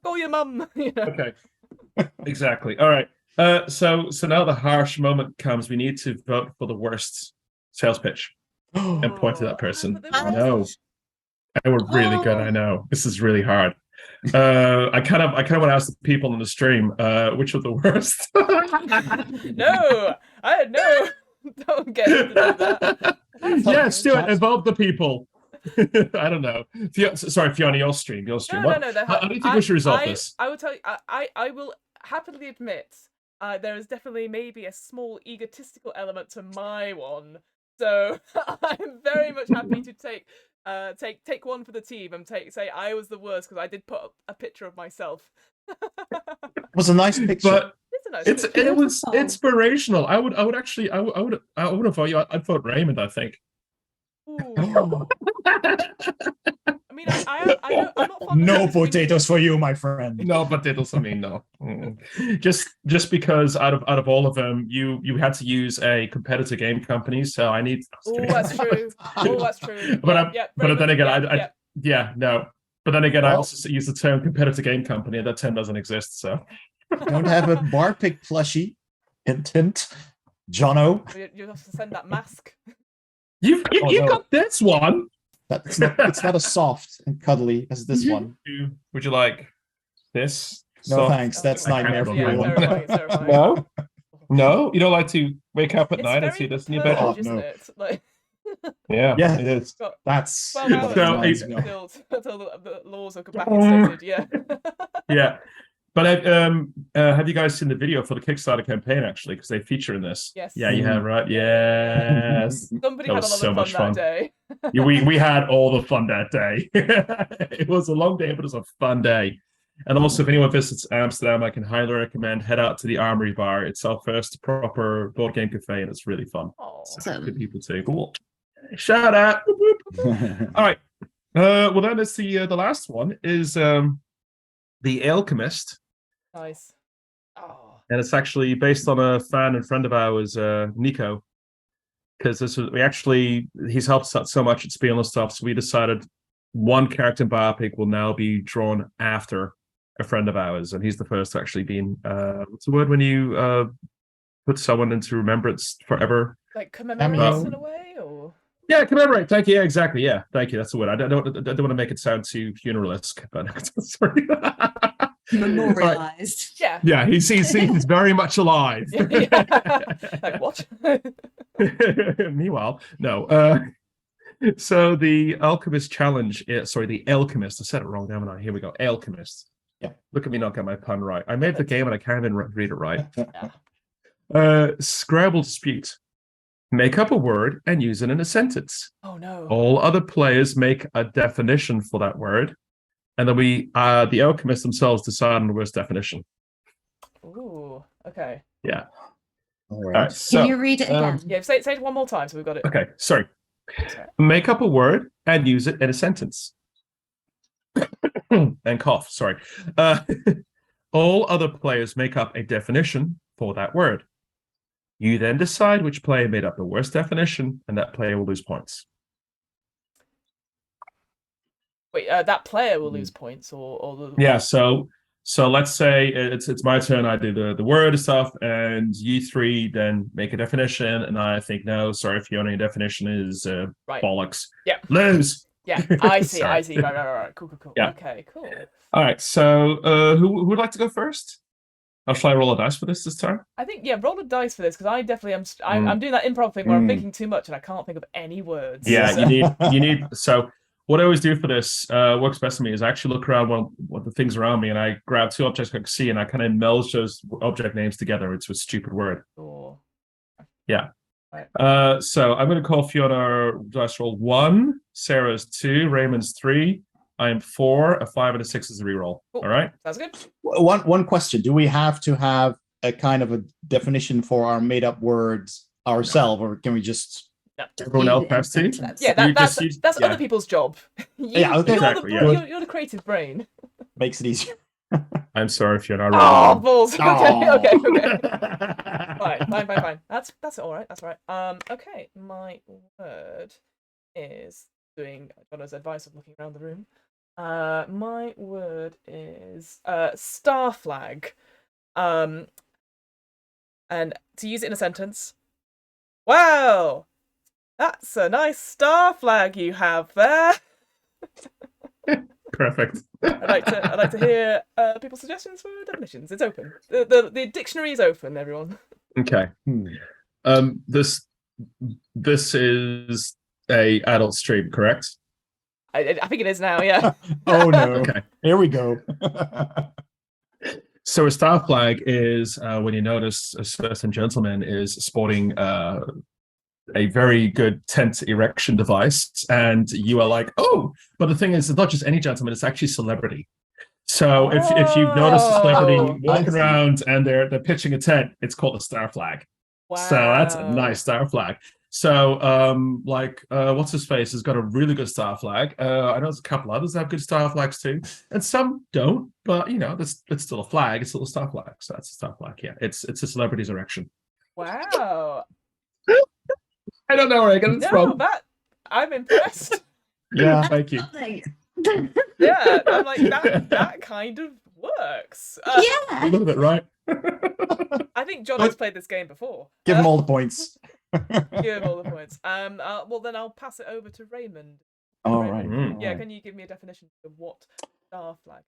Call your mum. You know. Okay, exactly. All right. So now the harsh moment comes. We need to vote for the worst sales pitch and point to that person. but they were No, they were really good. I know this is really hard. I kind of want to ask the people in the stream which were the worst. No, no. Don't get him to do that. Yeah, Stuart, involve the people. I don't know. Sorry, Fiona, your stream. No. How do you think we should resolve this? I will tell you. I will happily admit there is definitely maybe a small egotistical element to my one. So I'm very much happy to take one for the team and say I was the worst because I did put up a picture of myself. It was a nice picture. But It's a nice it picture. was inspirational. I would have voted you. I'd vote Raymond, I think. Ooh. I mean, I'm not fond No of potatoes for you, my friend. No, but I mean, no. Just because out of all of them, you had to use a competitor game company, so I need. Oh, that's true. But then again, yeah. no. But then again, I Well- also use the term competitor game company, and that term doesn't exist. So Don't have a BarPig plushie. Hint, hint. Jono. You have to send that mask. you've no. got this one. It's not as soft and cuddly as this one. Would you like this? No, Soft- thanks. That's I nightmare can't for go you. there. Terrifying. No, no, you don't like to wake up at It's night and very see this in your purge, bed. Oh, isn't no. it? Like, Yeah, Yeah. it is. got That's 12 hours So, until the laws are back instated. Yeah. Yeah, but have you guys seen the video for the Kickstarter campaign actually? Because they feature in this. Yes. Yeah, you have, right? Yes. Somebody That had a was lot so of much fun fun. that day. Yeah, we had all the fun that day. It was a long day, but it was a fun day. And also, if anyone visits Amsterdam, I can highly recommend head out to the Armory Bar. It's our first proper board game cafe, and it's really fun. Oh, Awesome. Good people too. Cool. Shout out. All right. Well, then it's the last one is The Alchemist, nice. Oh, and it's actually based on a fan and friend of ours, Nico. Because he's helped us out so much at Spiel and stuff, so we decided one character in BarPig will now be drawn after a friend of ours, and he's the first to actually be in, what's the word when you put someone into remembrance forever? like commemorates in a way, or Yeah, commemorate. Thank you. Yeah, exactly. Yeah, thank you. That's the word. I don't want to make it sound too funeralesque, but sorry. Memorialized. yeah. Yeah, he's very much alive. Like what? Meanwhile, no. So the Alchemist challenge. The Alchemist. I said it wrong, haven't I? Here we go. Alchemist. Yeah. Look at me not get my pun right. I made the game and I can't even read it right. Yeah. Scrabble dispute. Make up a word and use it in a sentence. Oh no. All other players make a definition for that word, and then the alchemists themselves decide on the worst definition. Ooh. Okay. Yeah. All All right. right. So, Can you read it again? Yeah. Say it one more time, so we've got it. okay. Sorry. Sorry. Make up a word and use it in a sentence. And cough. Sorry. All other players make up a definition for that word. You then decide which player made up the worst definition, and that player will lose points. Wait, that player will lose points, or the Yeah. So let's say it's my turn. I do the word and stuff, and you three then make a definition, and I think no, sorry, Fiona, your definition is right. bollocks. Yeah. Lose. Yeah, I see. Sorry. I see. Right. Cool. Yeah. Okay, cool. All right. So who would like to go first? Or shall I roll a dice for this time? I think roll a dice for this because I definitely am. I'm doing that improv thing where I'm thinking too much and I can't think of any words. Yeah, So- you need. So what I always do for this works best for me is I actually look around what the things around me, and I grab two objects I can see, and I kind of merge those object names together into a stupid word. Or- Yeah. Right. So I'm going to call Fiona dice roll 1, Sarah's 2, Raymond's 3. I am 4, a 5, and a 6 is a reroll. Cool. All right. Sounds good. One question: do we have to have a kind of a definition for our made-up words ourselves, or can we just? Everyone else has to. That's other people's job. Yeah, okay. Exactly, yeah. You're the creative brain. Makes it easier. I'm sorry if you're not Oh, ready. balls. Oh. Okay. Fine. That's all right. That's all right. Okay. My word is doing Jono's advice of looking around the room. My word is star flag. And to use it in a sentence. Wow, that's a nice star flag you have there. Perfect. I'd like to hear people's suggestions for definitions. It's open. The dictionary is open, everyone. Okay. This is a adult stream, correct? I think it is now. Yeah. Oh no. Okay. Here we go. So a star flag is when you notice a certain gentleman is sporting a very good tent erection device, and you are like, oh, but the thing is, it's not just any gentleman, it's actually celebrity. So if you notice a celebrity walking around and they're pitching a tent, it's called a star flag. Wow. So that's a nice star flag. So what's his face has got a really good star flag. I know there's a couple others that have good star flags too, and some don't, but it's still a flag, it's still a star flag. So that's a star flag. Yeah, it's a celebrity's erection. Wow. I don't know where I got this from. I'm impressed. Yeah, thank you. Yeah, I'm like that kind of works. Yeah. A little bit, right? I think John has played this game before. Give him all the points. Give him all the points. Well, then I'll pass it over to Raymond. All right. Yeah, can you give me a definition of what star flag?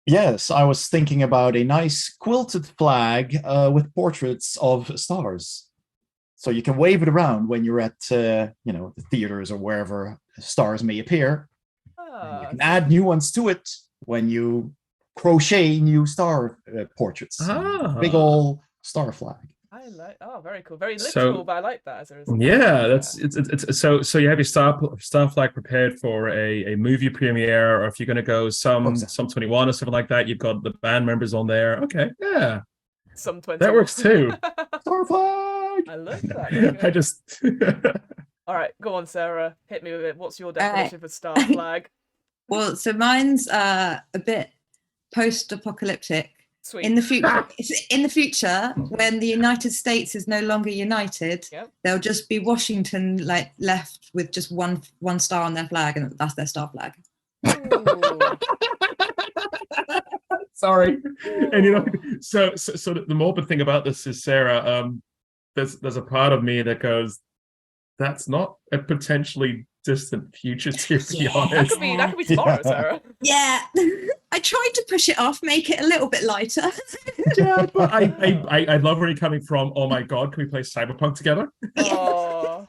Yes, I was thinking about a nice quilted flag with portraits of stars. So you can wave it around when you're at, the theaters or wherever stars may appear. And you can add new ones to it when you crochet new star portraits. Big old star flag. I like. Oh, very cool. Very literal, but I like that. Yeah, it's so you have your star flag prepared for a movie premiere, or if you're going to go some 21 or something like that, you've got the band members on there. Okay, yeah, some 20. That works too. Star flag. I love that. I just. All right, go on, Sarah. Hit me with it. What's your definition for star flag? Well, so mine's a bit post-apocalyptic. Sweet. In the future, when the United States is no longer united, there'll just be Washington left with just one star on their flag, and that's their star flag. Sorry. And so the morbid thing about this is, Sarah, there's a part of me that goes, that's not a potentially distant future, to be honest. That could be tomorrow, Sarah. Yeah. I tried to push it off, make it a little bit lighter. Yeah, but I love where you're coming from. Oh my god, can we play Cyberpunk together? Oh.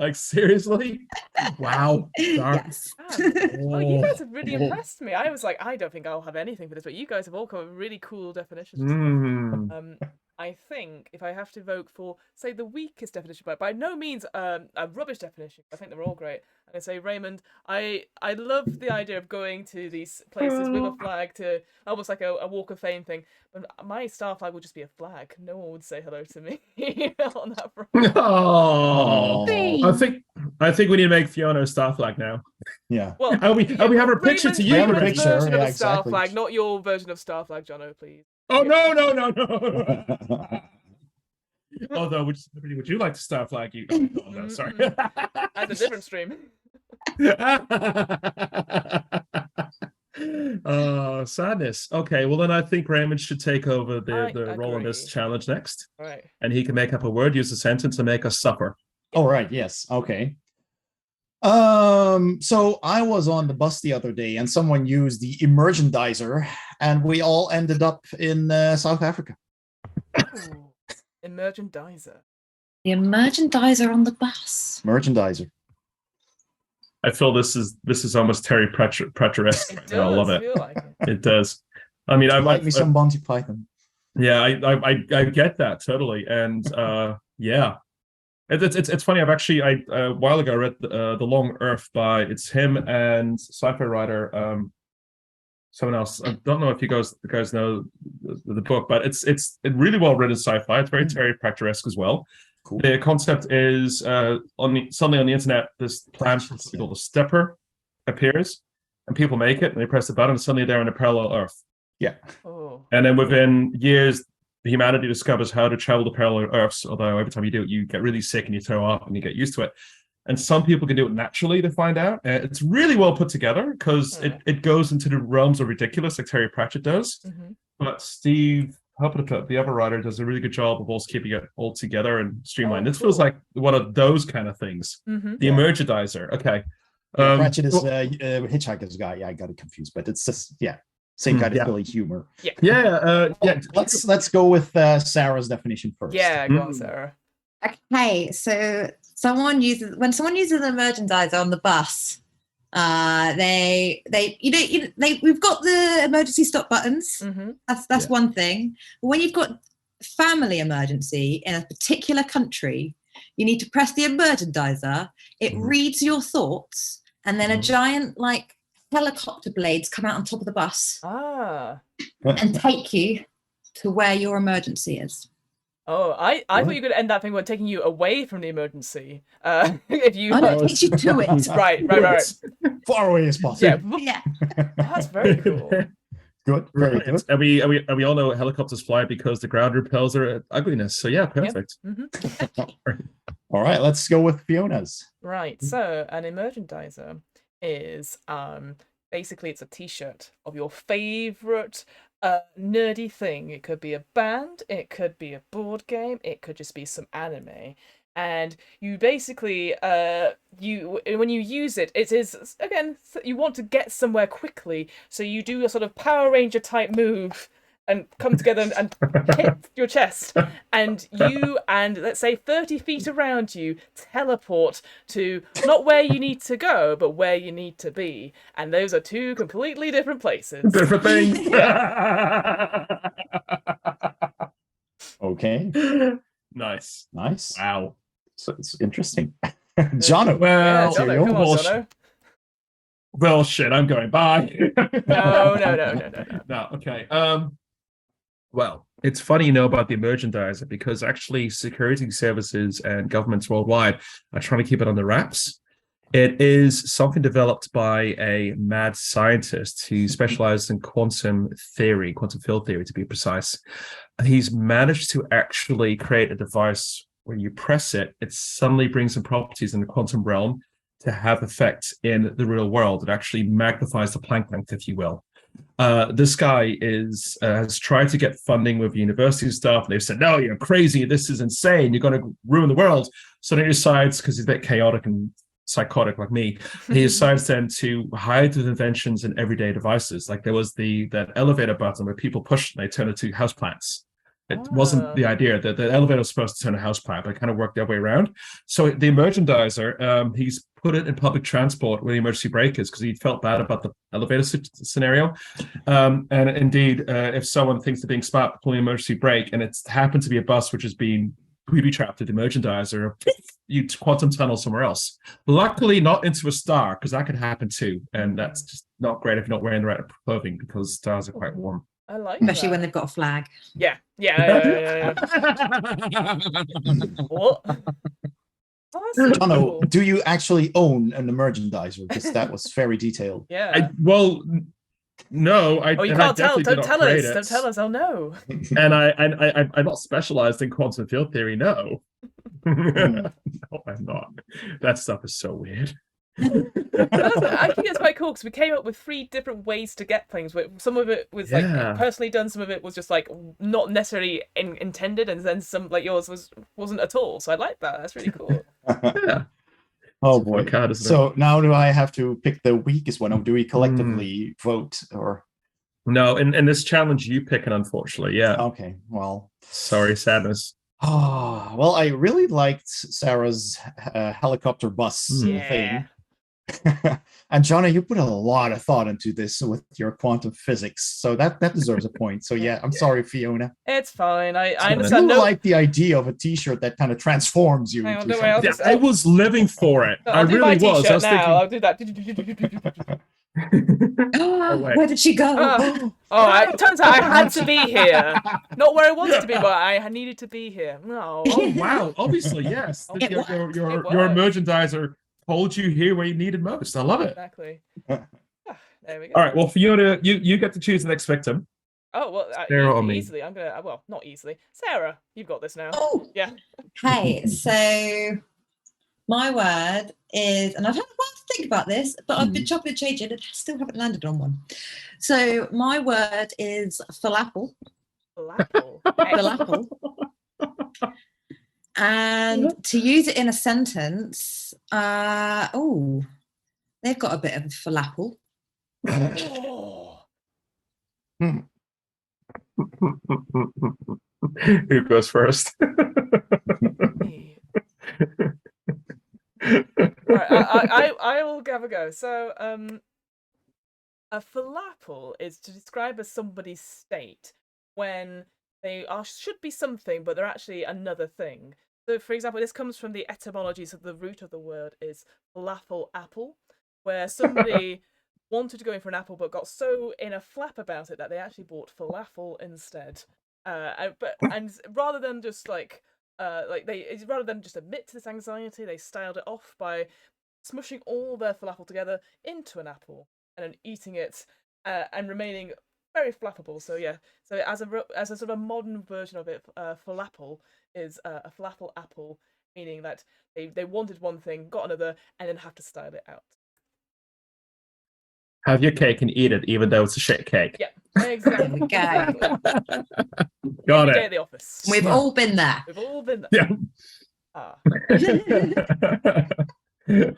Like, seriously? Wow. Yes. Well, you guys have really impressed me. I was like, I don't think I'll have anything for this, but you guys have all come up with really cool definitions. I think if I have to vote for, say, the weakest definition, but by no means a rubbish definition, I think they're all great. And I say, Raymond, I love the idea of going to these places with a flag, to almost like a walk of fame thing. But my star flag would just be a flag. No one would say hello to me on that front. Oh, I think we need to make Fiona a star flag now. Yeah. Well, we have a picture to you. Raymond's version of a star flag, not your version of star flag, Jono, please. Oh, no. Although, which celebrity would you like to star flag you? Oh, no, sorry. That's a different stream. Oh, sadness. Okay, well then I think Raymond should take over the role in this challenge next. All right. And he can make up a word, use a sentence, and make us suffer. All right. Yes. Okay. So I was on the bus the other day, and someone used the emergendizer, and we all ended up in South Africa. Ooh, emergendizer. The emergendizer on the bus. Merchandiser. I feel this is almost Terry Pratchett-esque. I love it. Feel like it. It does. I mean, I like me some Monty Python. Yeah, I get that totally, and yeah. It's funny. I've actually a while ago read the Long Earth by it's him and sci-fi writer someone else. I don't know if you guys know the book, but it's really well written sci-fi. It's very Terry Pratchett-esque as well. Cool. The concept is suddenly on the internet, this plan for something called a stepper appears, and people make it, and they press the button, and suddenly they're in a parallel Earth. Yeah. Oh. And then within years, humanity discovers how to travel to parallel Earths, although every time you do it, you get really sick and you throw up and you get used to it. And some people can do it naturally to find out. It's really well put together because it goes into the realms of ridiculous like Terry Pratchett does. Mm-hmm. But Steve Huppatiput, the other writer, does a really good job of also keeping it all together and streamlined. This feels like one of those kind of things. Mm-hmm. The Emergidizer. Okay. Pratchett is Hitchhiker's guy. Yeah, I got it confused, but it's just same kind of silly humor. Yeah. Let's go with Sarah's definition first. Yeah, go on, Sarah. Okay, so when someone uses an emergendizer on the bus, we've got the emergency stop buttons. Mm-hmm. That's one thing. But when you've got family emergency in a particular country, you need to press the emergendizer. It reads your thoughts, and then a giant helicopter blades come out on top of the bus and take you to where your emergency is. Oh, I thought you were going to end that thing by taking you away from the emergency. If you... no, it takes you to it. Right. Far away as possible. Yeah. That's very cool. Good. Very good. And we all know helicopters fly because the ground repels their ugliness. So yeah, perfect. Yep. Mm-hmm. All right, let's go with Fiona's. Right. So an emergendizer is basically it's a t-shirt of your favorite nerdy thing. It could be a band, it could be a board game, it could just be some anime, and you basically when you use it, it is again you want to get somewhere quickly, so you do a sort of Power Ranger type move and come together and hit your chest, and you and let's say 30 feet around you teleport to not where you need to go, but where you need to be, and those are two completely different places. Different things. Okay. Nice. Wow. So it's interesting. Jono. Well, yeah, Jono, come on, Jono. Well, shit, I'm going bye. No. No, okay. Well, it's funny about the emergendizer because actually security services and governments worldwide are trying to keep it under wraps. It is something developed by a mad scientist who specializes in quantum field theory to be precise. He's managed to actually create a device where you press it, it suddenly brings some properties in the quantum realm to have effects in the real world. It actually magnifies the Planck length, if you will. This guy has tried to get funding with university stuff. They've said, no, you're crazy. This is insane. You're going to ruin the world. So then he decides, because he's a bit chaotic and psychotic like me, he decides then to hide the inventions in everyday devices. Like there was that elevator button where people push and they turn it to houseplants. It wasn't the idea that the elevator was supposed to turn a houseplant, but it kind of worked the other way around. So the emergendizer, he's put it in public transport where the emergency brake is because he felt bad about the elevator scenario. And indeed, if someone thinks they're being smart, pulling an emergency brake, and it's happened to be a bus which has been booby-trapped at the emergendizer, you quantum tunnel somewhere else. Luckily, not into a star, because that could happen too. And that's just not great if you're not wearing the right clothing, because stars are quite warm. I like especially that. when they've got a flag. Yeah. What? Oh, that's so cool. Do you actually own an emergendizer? Because that was very detailed. Yeah. No, you can't tell. Don't tell us. Don't tell us. Oh no. And I'm not specialized in quantum field theory. No. No, I'm not. That stuff is so weird. I think it's quite cool because we came up with 3 different ways to get things. Some of it was like personally done, some of it was just like not necessarily intended, and then some like yours wasn't at all. So I like that. That's really cool. Yeah. Oh boy. So now do I have to pick the weakest one, or do we collectively vote? Or no? In this challenge, you pick it. Unfortunately, yeah. Okay. Well, sorry, sadness. Oh well, I really liked Sarah's helicopter bus thing. And Johnny, you put a lot of thought into this with your quantum physics, so that deserves a point. So yeah, I'm sorry, Fiona. It's fine. I I understand. do No, like the idea of a T-shirt that kind of transforms you hang on, into don't worry, I'll something. just- I was living for it. I I'll do my really was. T-shirt I was now. I'll thinking. do that. wait. Where did she go? It turns out I had to be here. Not where I wanted to be, but I needed to be here. No. Oh wow! Obviously, yes. It Your worked. your It your worked. merchandiser told you here where you needed most. I love it. Exactly. There we go. All right. Well, Fiona, you get to choose the next victim. Oh well, Sarah or me? easily. I'm gonna. Well, not easily. Sarah, you've got this now. Oh, Yeah. okay. So my word is, and I've had a while to think about this, but I've been chopping and changing and still haven't landed on one. So my word is falafel. Falafel. Falafel. And to use it in a sentence, they've got a bit of falafel. Oh. Who goes first? Right, I will have a go. So, a falafel is to describe as somebody's state when they should be something, but they're actually another thing. So, for example, this comes from the etymology, so the root of the word is falafel apple, where somebody wanted to go in for an apple but got so in a flap about it that they actually bought falafel instead. And rather than just rather than just admit to this anxiety, they styled it off by smushing all their falafel together into an apple and then eating it and remaining very flappable. So yeah, so as a sort of a modern version of it, falafel is a falafel apple, meaning that they wanted one thing, got another, and then have to style it out. Have your cake and eat it, even though it's a shit cake. Yeah, exactly. There we go. Exactly. Got Every day it. at the office. We've all been there. We've all been there. Yeah. Ah.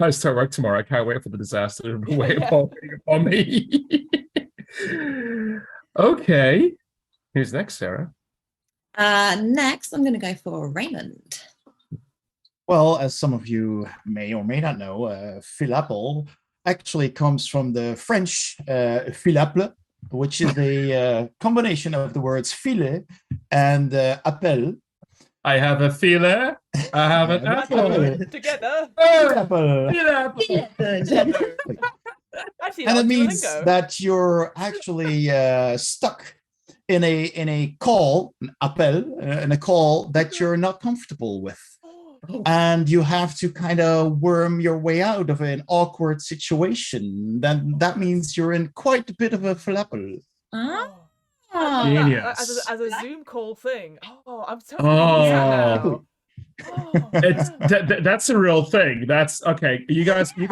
I start work tomorrow. I can't wait for the disaster to wait Yeah. upon me. Okay. Who's next, Sarah? Next, I'm going to go for Raymond. Well, as some of you may or may not know, filapple actually comes from the French filapple, which is a combination of the words filet and appel. I have a filet. I have an apple. Together. Apple. Actually, And I'll it do a means lingo. that you're actually stuck in a call, an appel, in a call that you're not comfortable with. And you have to kind of worm your way out of an awkward situation. Then that means you're in quite a bit of a falafel. Genius. As a Zoom call thing. Oh, I'm so Oh. now. It's that's a real thing. That's okay. You guys be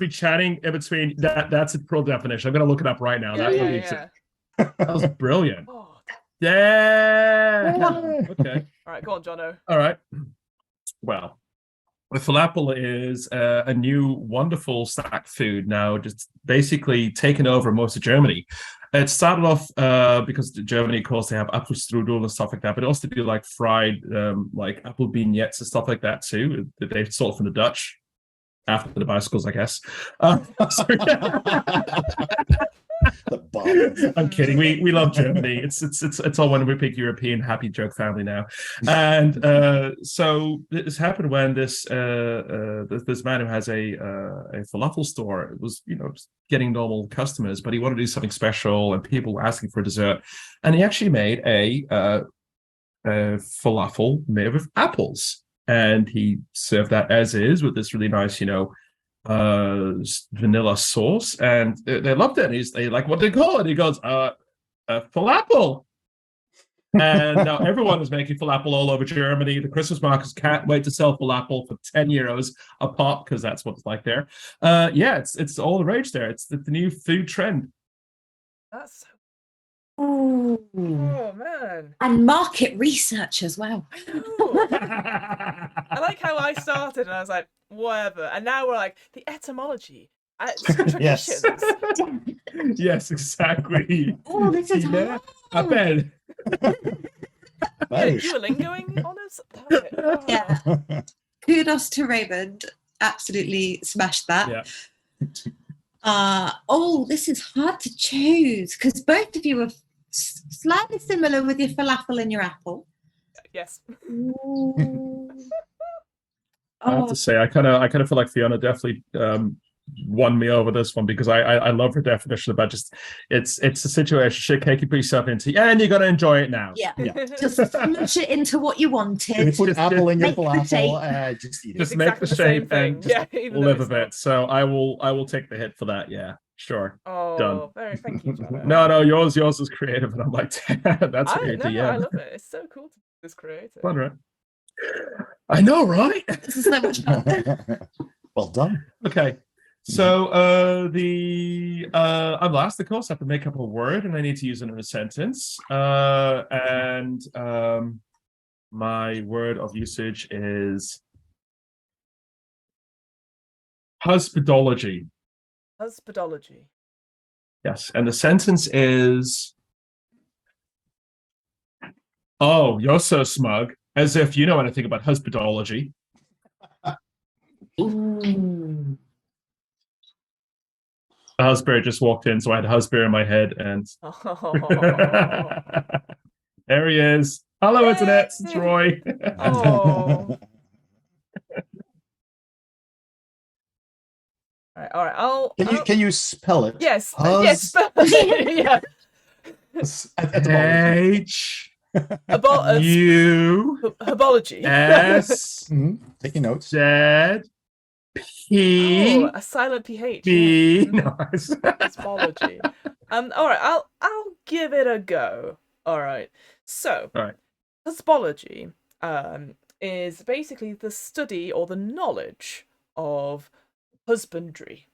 chatting in between. That's a pro definition. I'm gonna look it up right now. Yeah. That was brilliant. Oh. Yeah. Okay. All right, go on, Jono. All right. Well, the falafel is a new wonderful snack food now, just basically taken over most of Germany. It started off because Germany, of course, they have Apfelstrudel and stuff like that, but also do like fried like apple vignettes and stuff like that too. They stole from the Dutch after the bicycles, I guess. I'm kidding. We love Germany. It's all one big European happy joke family now. And so this happened when this man who has a falafel store was getting normal customers, but he wanted to do something special, and people were asking for dessert, and he actually made a falafel made with apples, and he served that as is with this really nice, vanilla sauce, and they loved it. And they like, what do they call it? He goes, falafel. And now everyone is making falafel all over Germany. The Christmas markets can't wait to sell falafel for 10 euros a pop, because that's what it's like there. It's all the rage there. It's the new food trend. That's Oh man. And market research as well. I like how I started and I was like, whatever. And now we're like, the etymology. Traditions. Yes, exactly. Oh, this is hard. Appel. You were lingoing on us? Yeah. Kudos to Raymond. Absolutely smashed that. Yeah. This is hard to choose because both of you are slightly similar with your falafel and your apple. Yes. I have to say, I kind of feel like Fiona definitely won me over this one because I love her definition about just it's a situation, shit cake you put yourself into, and you're gonna enjoy it now. Yeah. Just smush it into what you wanted. If you put an apple in your make the falafel, just eat it. Just It's make the exactly the same shape and just thing. Even though live it's a bit. not. So I will take the hit for that. Yeah, sure. Oh, Done. very thank you, Jono. No, yours is creative, and I'm like, that's what you're No, DM. I love it. It's so cool to be this creative. Fun, right? I know, right? This is so much fun. Well done. Okay. So I'm last, of course. I have to make up a word, and I need to use it in a sentence. And my word of usage is husbandology. Husbandology. Yes, and the sentence is, "Oh, you're so smug, as if you know anything about husbandology." Ooh. The husband just walked in, so I had husband in my head, and there he is. Hello, internet. It's Roy. Oh. All right. Can you spell it? Yes. Hus- Yeah. Etymology. Herbology. Taking notes. Z P Oh, a silent PH. B. Yeah. Nice. Husbology. All right. I'll give it a go. All right. So, All right. husbology is basically the study or the knowledge of husbandry,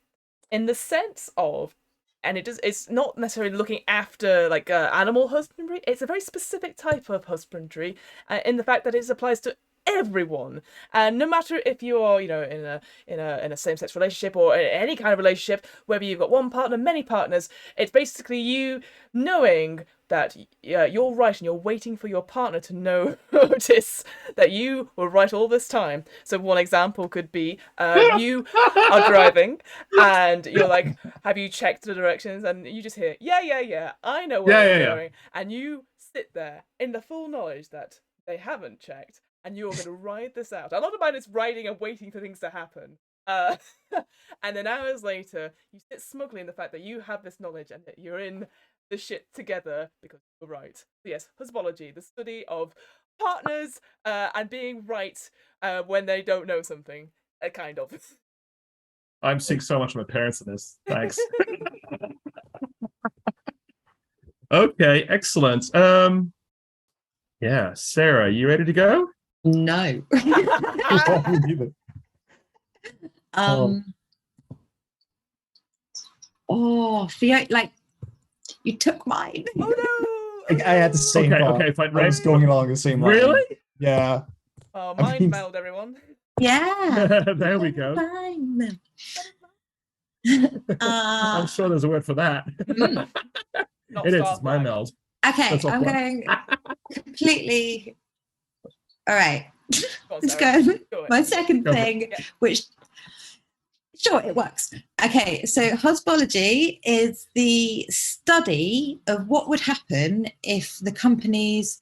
in the sense of, and it's not necessarily looking after like animal husbandry. It's a very specific type of husbandry, in the fact that it applies to everyone, and no matter if you are, in a same-sex relationship or any kind of relationship, whether you've got one partner, many partners, it's basically you knowing that you're right and you're waiting for your partner to notice that you were right all this time. So one example could be you are driving and you're like, have you checked the directions? And you just hear, yeah, I know where we're going. And you sit there in the full knowledge that they haven't checked, and you're going to ride this out. A lot of mine is riding and waiting for things to happen. And then hours later, you sit smugly in the fact that you have this knowledge and that you're in the shit together because you're right. So yes, husbology, the study of partners and being right when they don't know something, kind of. I'm seeing so much of my parents in this. Thanks. Okay, excellent. Yeah, Sarah, you ready to go? No. Fiona, like, you took mine. Oh no! I had the same thought. Okay, fine. I was going along the same line. Really? Yeah. Oh, mind meld, everyone. Yeah. There we go. I'm sure there's a word for that. It is. It's mind meld. Okay, I'm going completely. All right. Let's go. My second thing, which, sure, it works. Okay, so husbology is the study of what would happen if the companies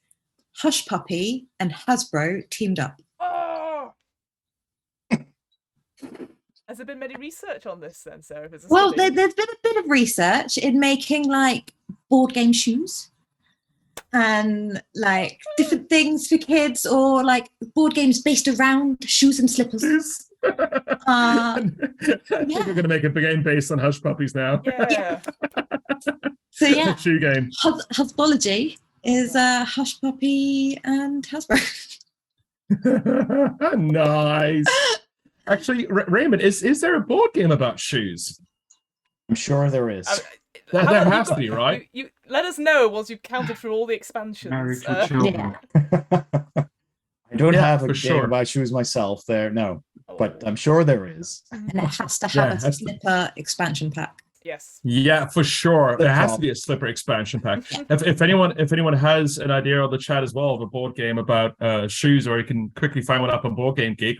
Hush Puppy and Hasbro teamed up. Oh! Has there been many research on this then, Sarah? Well, there's been a bit of research in making like board game shoes and like different things for kids, or like board games based around shoes and slippers. I think we're going to make a game based on Hush Puppies now. Yeah. So yeah, shoe game. Husbology is Hush Puppy and Hasbro. Nice. Actually, Raymond, is there a board game about shoes? I'm sure there is. There has to be, right? You let us know once you've counted through all the expansions. Married for children. I don't have a game sure. about shoes myself there, no. Oh. But I'm sure there is. And it has to have a slipper expansion pack. Yes. Yeah, for sure. There has to be a slipper expansion pack. If anyone has an idea on the chat as well of a board game about shoes, or you can quickly find one up on Board Game Geek,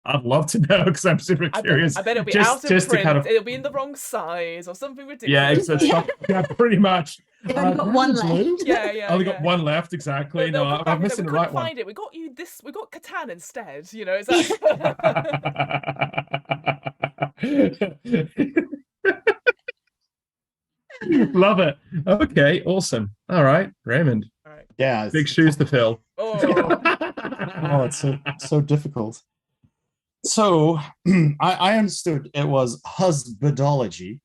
I'd love to know because I'm super curious. I bet it'll be just, out of just print. to kind of, It'll be in the wrong size or something yeah, ridiculous. yeah, pretty much. You've only got one left. Yeah. I only got one left, exactly. They'll No, put back I'm and say, missing we the couldn't right one. find it. We got you this. We got Catan instead. You know, is that? Love it. Okay, awesome. All right, Raymond. All right. Yeah. Big shoes to fill. Oh, it's so difficult. So I understood it was husbandology.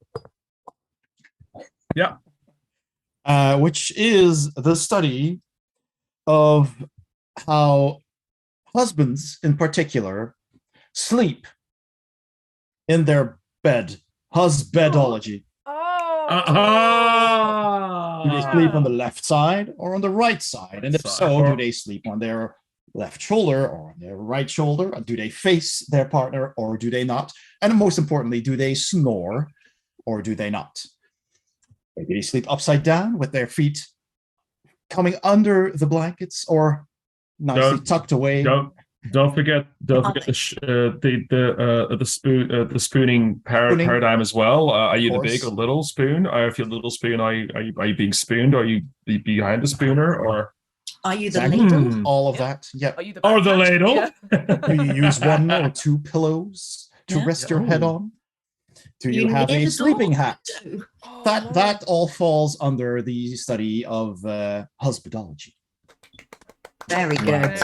Yeah. Which is the study of how husbands in particular sleep in their bed. Husbandology. Do they sleep on the left side or on the right side? And if so, do they sleep on their left shoulder or on their right shoulder? Do they face their partner or do they not? And most importantly, do they snore or do they not? Maybe they sleep upside down with their feet coming under the blankets or nicely tucked away. Don't forget the spooning paradigm as well. Are you the big or little spoon? Or if you're little spoon, are you being spooned? Or are you behind the spooner? Or are you the ladle? All of that. Yeah. Are you the or the ladle? Yeah. Do you use one or two pillows to rest your head on? Do you have a sleeping hat? That all falls under the study of husbandology. Very good.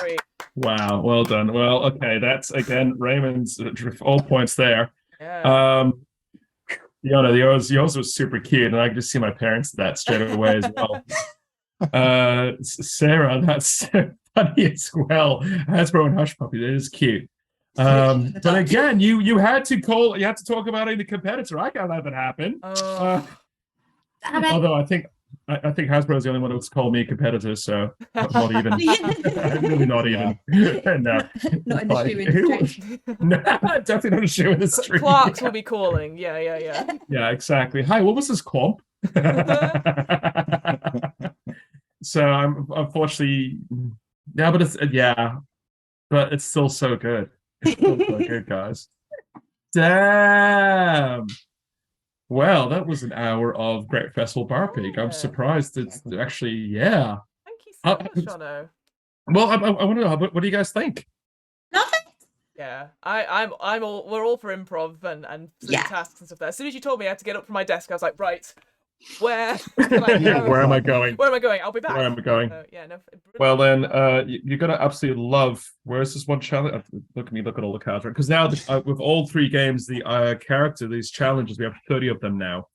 Wow, well done. Well, okay, that's again Raymond's all points there. Yeah. Fiona, yours was super cute, and I can just see my parents that straight away as well. Sarah, that's funny as well. Hasbro and Hush Puppy, that is cute. But again, you had to talk about the competitor. I can't let that happen. Although I think Hasbro is the only one who's called me a competitor, so not even. Really not even. No. Not in the shoe industry. No, definitely not a shoe industry. Clarks will be calling. Yeah. Yeah, exactly. Hi, what was this clump? So I'm unfortunately, but it's still so good. It's still so good, guys. Damn. Well, that was an hour of Great Festival BarPig. I'm surprised it's actually, Thank you so much, Jono. Well, I want to know, what do you guys think? Nothing. Yeah, we're all for improv and tasks and stuff there. As soon as you told me I had to get up from my desk, I was like, right, where where am I going? Where am I going? I'll be back. Where am I going? No. Well, then you're gonna absolutely love. Where's this one challenge? Look at all the cards, right? Because now with all three games, these challenges, we have 30 of them now.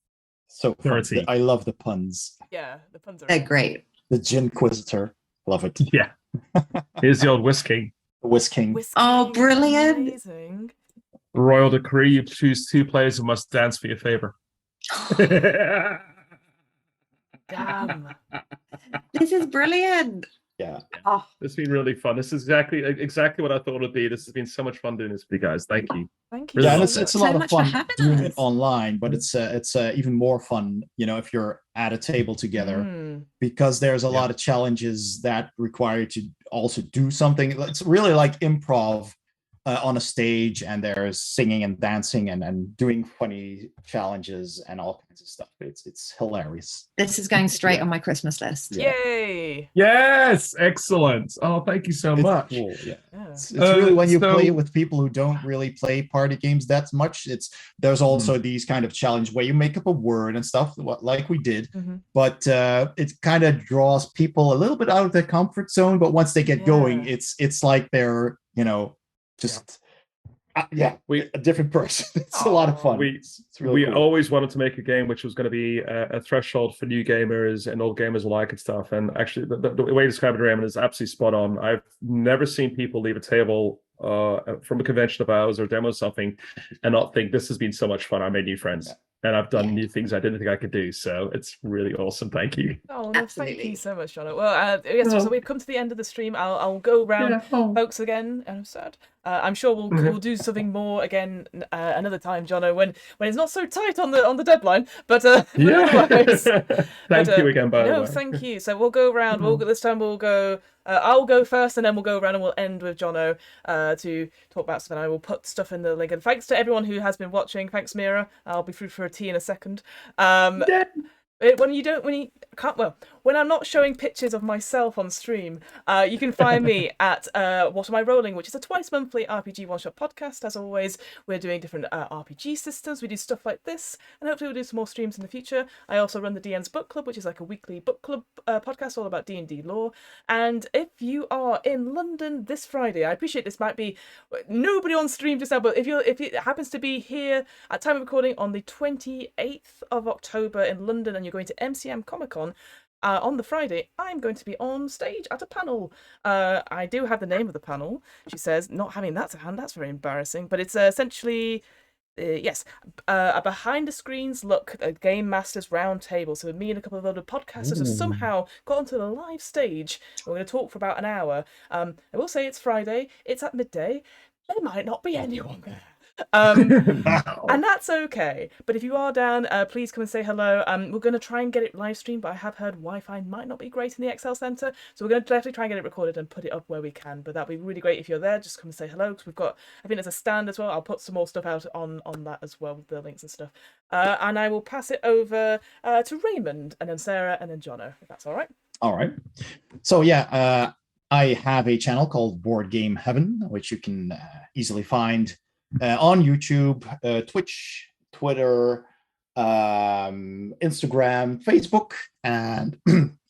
So 30. I love the puns. Yeah, the puns are. They're great. The Ginquisitor, love it. Yeah. Here's the old whisking. Whisking. Oh, brilliant! Amazing. Royal decree: you choose two players who must dance for your favor. Damn. This is brilliant. Yeah. Oh. This has been really fun. This is exactly what I thought it'd be. This has been so much fun doing this with you guys. Thank you. Thank you. Yeah, and it's a lot of fun doing us. it online, but it's even more fun, if you're at a table together, because there's a lot of challenges that require you to also do something. It's really like improv on a stage, and there's singing and dancing and doing funny challenges and all kinds of stuff. It's hilarious. This is going straight on my Christmas list. Yay! Yes, excellent. Oh, thank you so much. Cool. Yeah. It's really when you play with people who don't really play party games that much. There's also these kind of challenge where you make up a word and stuff like we did, but it kind of draws people a little bit out of their comfort zone. But once they get going, it's like they're a different person. It's a lot of fun. We always wanted to make a game which was going to be a threshold for new gamers and old gamers alike and stuff. And actually, the way you describe it, Raymond, is absolutely spot on. I've never seen people leave a table from a convention of ours or demo something and not think this has been so much fun. I made new friends. And I've done new things I didn't think I could do. So it's really awesome. Thank you. Oh, no, thank you so much, Charlotte. Well, so we've come to the end of the stream. I'll go round folks again. I'm sad. I'm sure we'll do something more again another time, Jono, when it's not so tight on the deadline. But thank you again, by the way. No, thank you. So we'll go around. This time we'll go I'll go first, and then we'll go around and we'll end with Jono to talk about stuff. And I will put stuff in the link. And thanks to everyone who has been watching. Thanks, Mira. I'll be through for a tea in a second. When I'm not showing pictures of myself on stream, you can find me at What Am I Rolling, which is a twice monthly RPG one-shot podcast. As always, we're doing different RPG systems. We do stuff like this, and hopefully we'll do some more streams in the future. I also run the DN's Book Club, which is like a weekly book club podcast all about D&D lore. And if you are in London this Friday, I appreciate this might be nobody on stream just now, but if it happens to be here at time of recording on the 28th of October in London, and you're going to MCM Comic Con on the Friday, I'm going to be on stage at a panel. I do have the name of the panel. She says, not having that to hand, that's very embarrassing. But it's essentially, a behind the screens look, a Game Masters round table. So me and a couple of other podcasters have somehow got onto the live stage. We're going to talk for about an hour. I will say it's Friday. It's at midday. There might not be anyone there. And that's okay, but if you are down, please come and say hello. We're going to try and get it live streamed, but I have heard Wi-Fi might not be great in the Excel Centre, so we're going to definitely try and get it recorded and put it up where we can. But that'd be really great if you're there. Just come and say hello, because we've got, I think there's a stand as well. I'll put some more stuff out on that as well with the links and stuff. And I will pass it over to Raymond, and then Sarah, and then Jono, if that's all right. All right. So yeah, I have a channel called Boardgame Heaven, which you can easily find on YouTube, Twitch, Twitter, Instagram, Facebook, and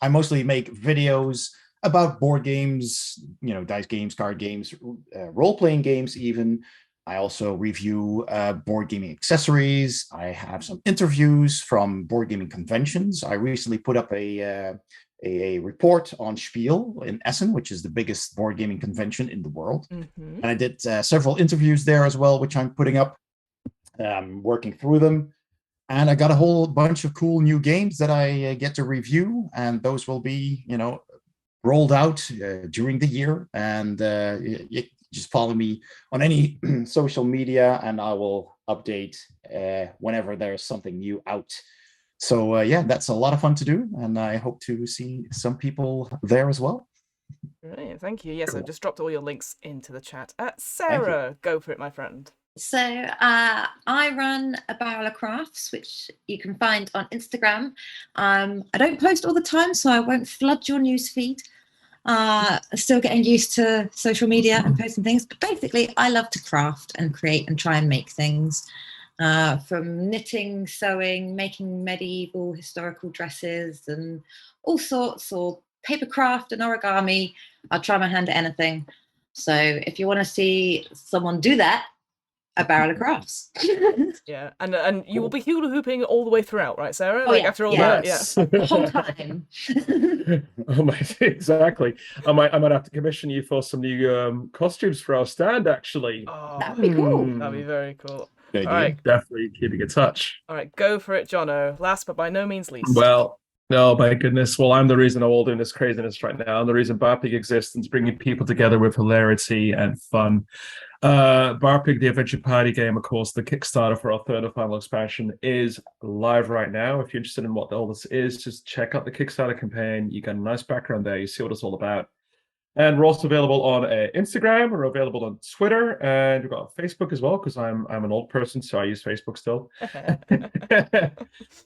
I mostly make videos about board games, dice games, card games, role-playing games even. I also review board gaming accessories. I have some interviews from board gaming conventions. I recently put up a report on Spiel in Essen, which is the biggest board gaming convention in the world. And I did several interviews there as well, which I'm putting up, working through them. And I got a whole bunch of cool new games that I get to review, and those will be, rolled out during the year. And you just follow me on any social media, and I will update whenever there's something new out. So yeah, that's a lot of fun to do, and I hope to see some people there as well. Brilliant, thank you. Yes, I've just dropped all your links into the chat. Sarah, go for it, my friend. So I run a Barrel of Crafts, which you can find on Instagram. I don't post all the time, so I won't flood your newsfeed. Still getting used to social media and posting things, but basically I love to craft and create and try and make things. From knitting, sewing, making medieval historical dresses and all sorts, or paper craft and origami. I'll try my hand at anything. So if you want to see someone do that, a Barrel of Crafts. Yeah, and you will be hula hooping all the way throughout, right, Sarah? Oh, yeah. After all that, the whole time. Oh my, exactly. I might have to commission you for some new costumes for our stand, actually. Oh, that'd be cool. That'd be very cool. Good idea. All right, Definitely keeping in touch. all right, go for it, Jono. Last but by no means least. Well, oh my goodness. Well, I'm the reason I'm all doing this craziness right now. I'm the reason BarPig exists, and it's bringing people together with hilarity and fun. BarPig, the Adventure Party game, of course, the Kickstarter for our third and final expansion is live right now. If you're interested in what all this is, just check out the Kickstarter campaign. You got a nice background there. You see what it's all about. And we're also available on Instagram. We're available on Twitter, and we've got Facebook as well, because I'm an old person, so I use Facebook still.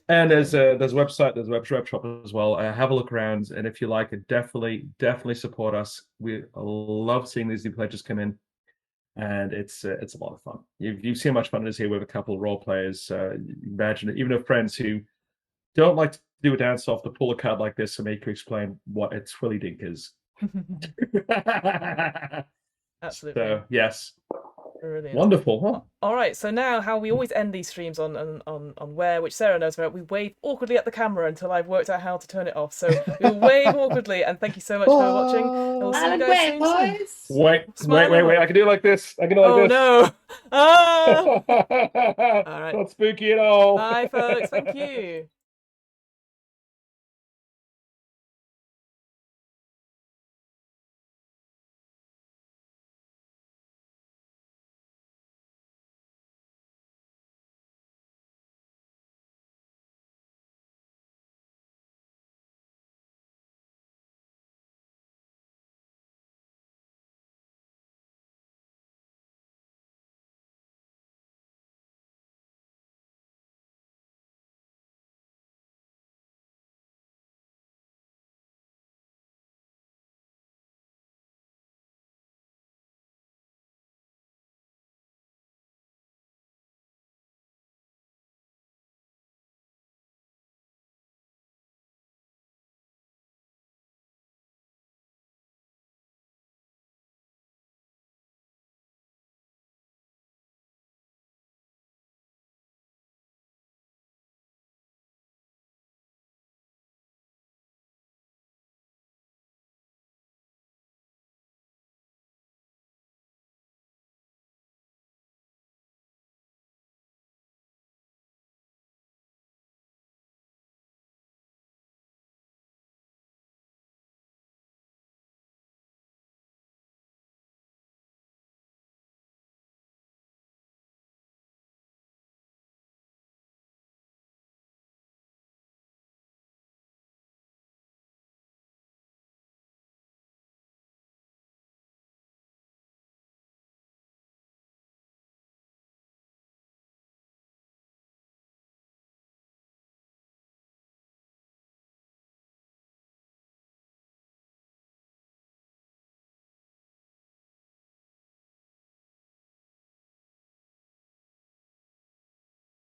And there's a website, there's a web shop as well. Have a look around, and if you like it, definitely support us. We love seeing these new pledges come in, and it's a lot of fun. You've seen how much fun it is here with a couple of role players. Imagine it, even if friends who don't like to do a dance off to pull a card like this and make you explain what a twilly dink is. Absolutely. So yes, brilliant. Wonderful. Huh? All right, so now how we always end these streams on WAIR, which Sarah knows about. We wave awkwardly at the camera until I've worked out how to turn it off. So we wave awkwardly, and thank you so much for watching. And we'll see you guys soon. Wait! I can do it like this. I can do it like this. Oh no! Ah! All right. Not spooky at all. Bye, folks. Thank you.